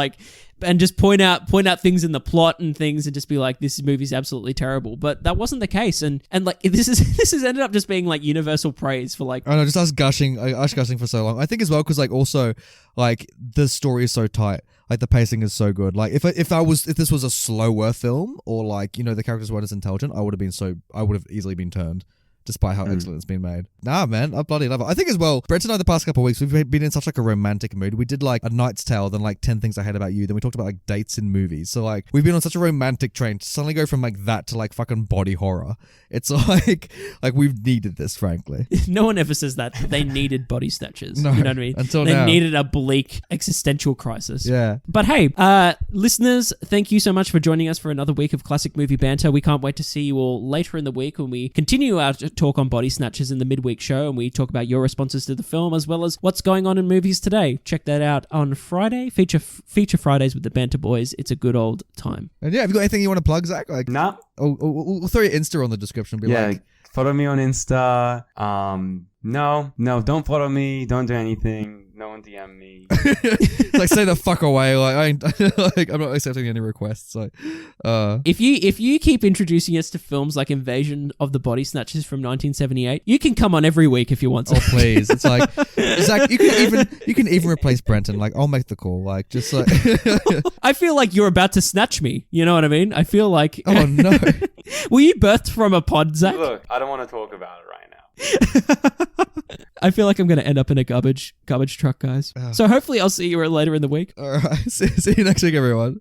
point out things in the plot and things and just be like, this movie's absolutely terrible. But that wasn't the case, and like this has ended up just being like universal praise for like. I know, just us gushing for so long. I think as well because like also like the story is so tight. Like the pacing is so good. Like if this was a slower film or like, you know, the characters weren't as intelligent, I would have easily been turned. Despite how excellent it's been made. Nah, man, I bloody love it. I think as well, Brenton and I the past couple of weeks, we've been in such like a romantic mood. We did like A Knight's Tale, then like 10 Things I Hate About You. Then we talked about like dates in movies. So like we've been on such a romantic train to suddenly go from like that to like fucking body horror. It's like we've needed this, frankly. No one ever says that they needed body snatchers. No, you know what I mean? until they now. needed a bleak existential crisis. Yeah. But hey, listeners, thank you so much for joining us for another week of Classic Movie Banter. We can't wait to see you all later in the week when we continue our talk on body snatchers in the midweek show and we talk about your responses to the film as well as what's going on in movies today. Check that out on Friday. Feature Fridays with the Banter Boys. It's a good old time. And yeah, have you got anything you want to plug, Zach? Like, Nah. we'll throw your Insta on the description. Follow me on Insta. No, don't follow me. Don't do anything. No one DM me. Like, stay the fuck away. Like, I ain't, like, I'm not accepting any requests. Like, If you keep introducing us to films like Invasion of the Body Snatchers from 1978, you can come on every week if you want to. oh please, it's like Zach, you can even replace Brenton. Like, I'll make the call. Like, just like, I feel like you're about to snatch me. You know what I mean? I feel like. oh no. Were you birthed from a pod, Zach? Look, I don't want to talk about it right now. I feel like I'm going to end up in a garbage truck, guys. So hopefully I'll see you later in the week. All right, see you next week, everyone.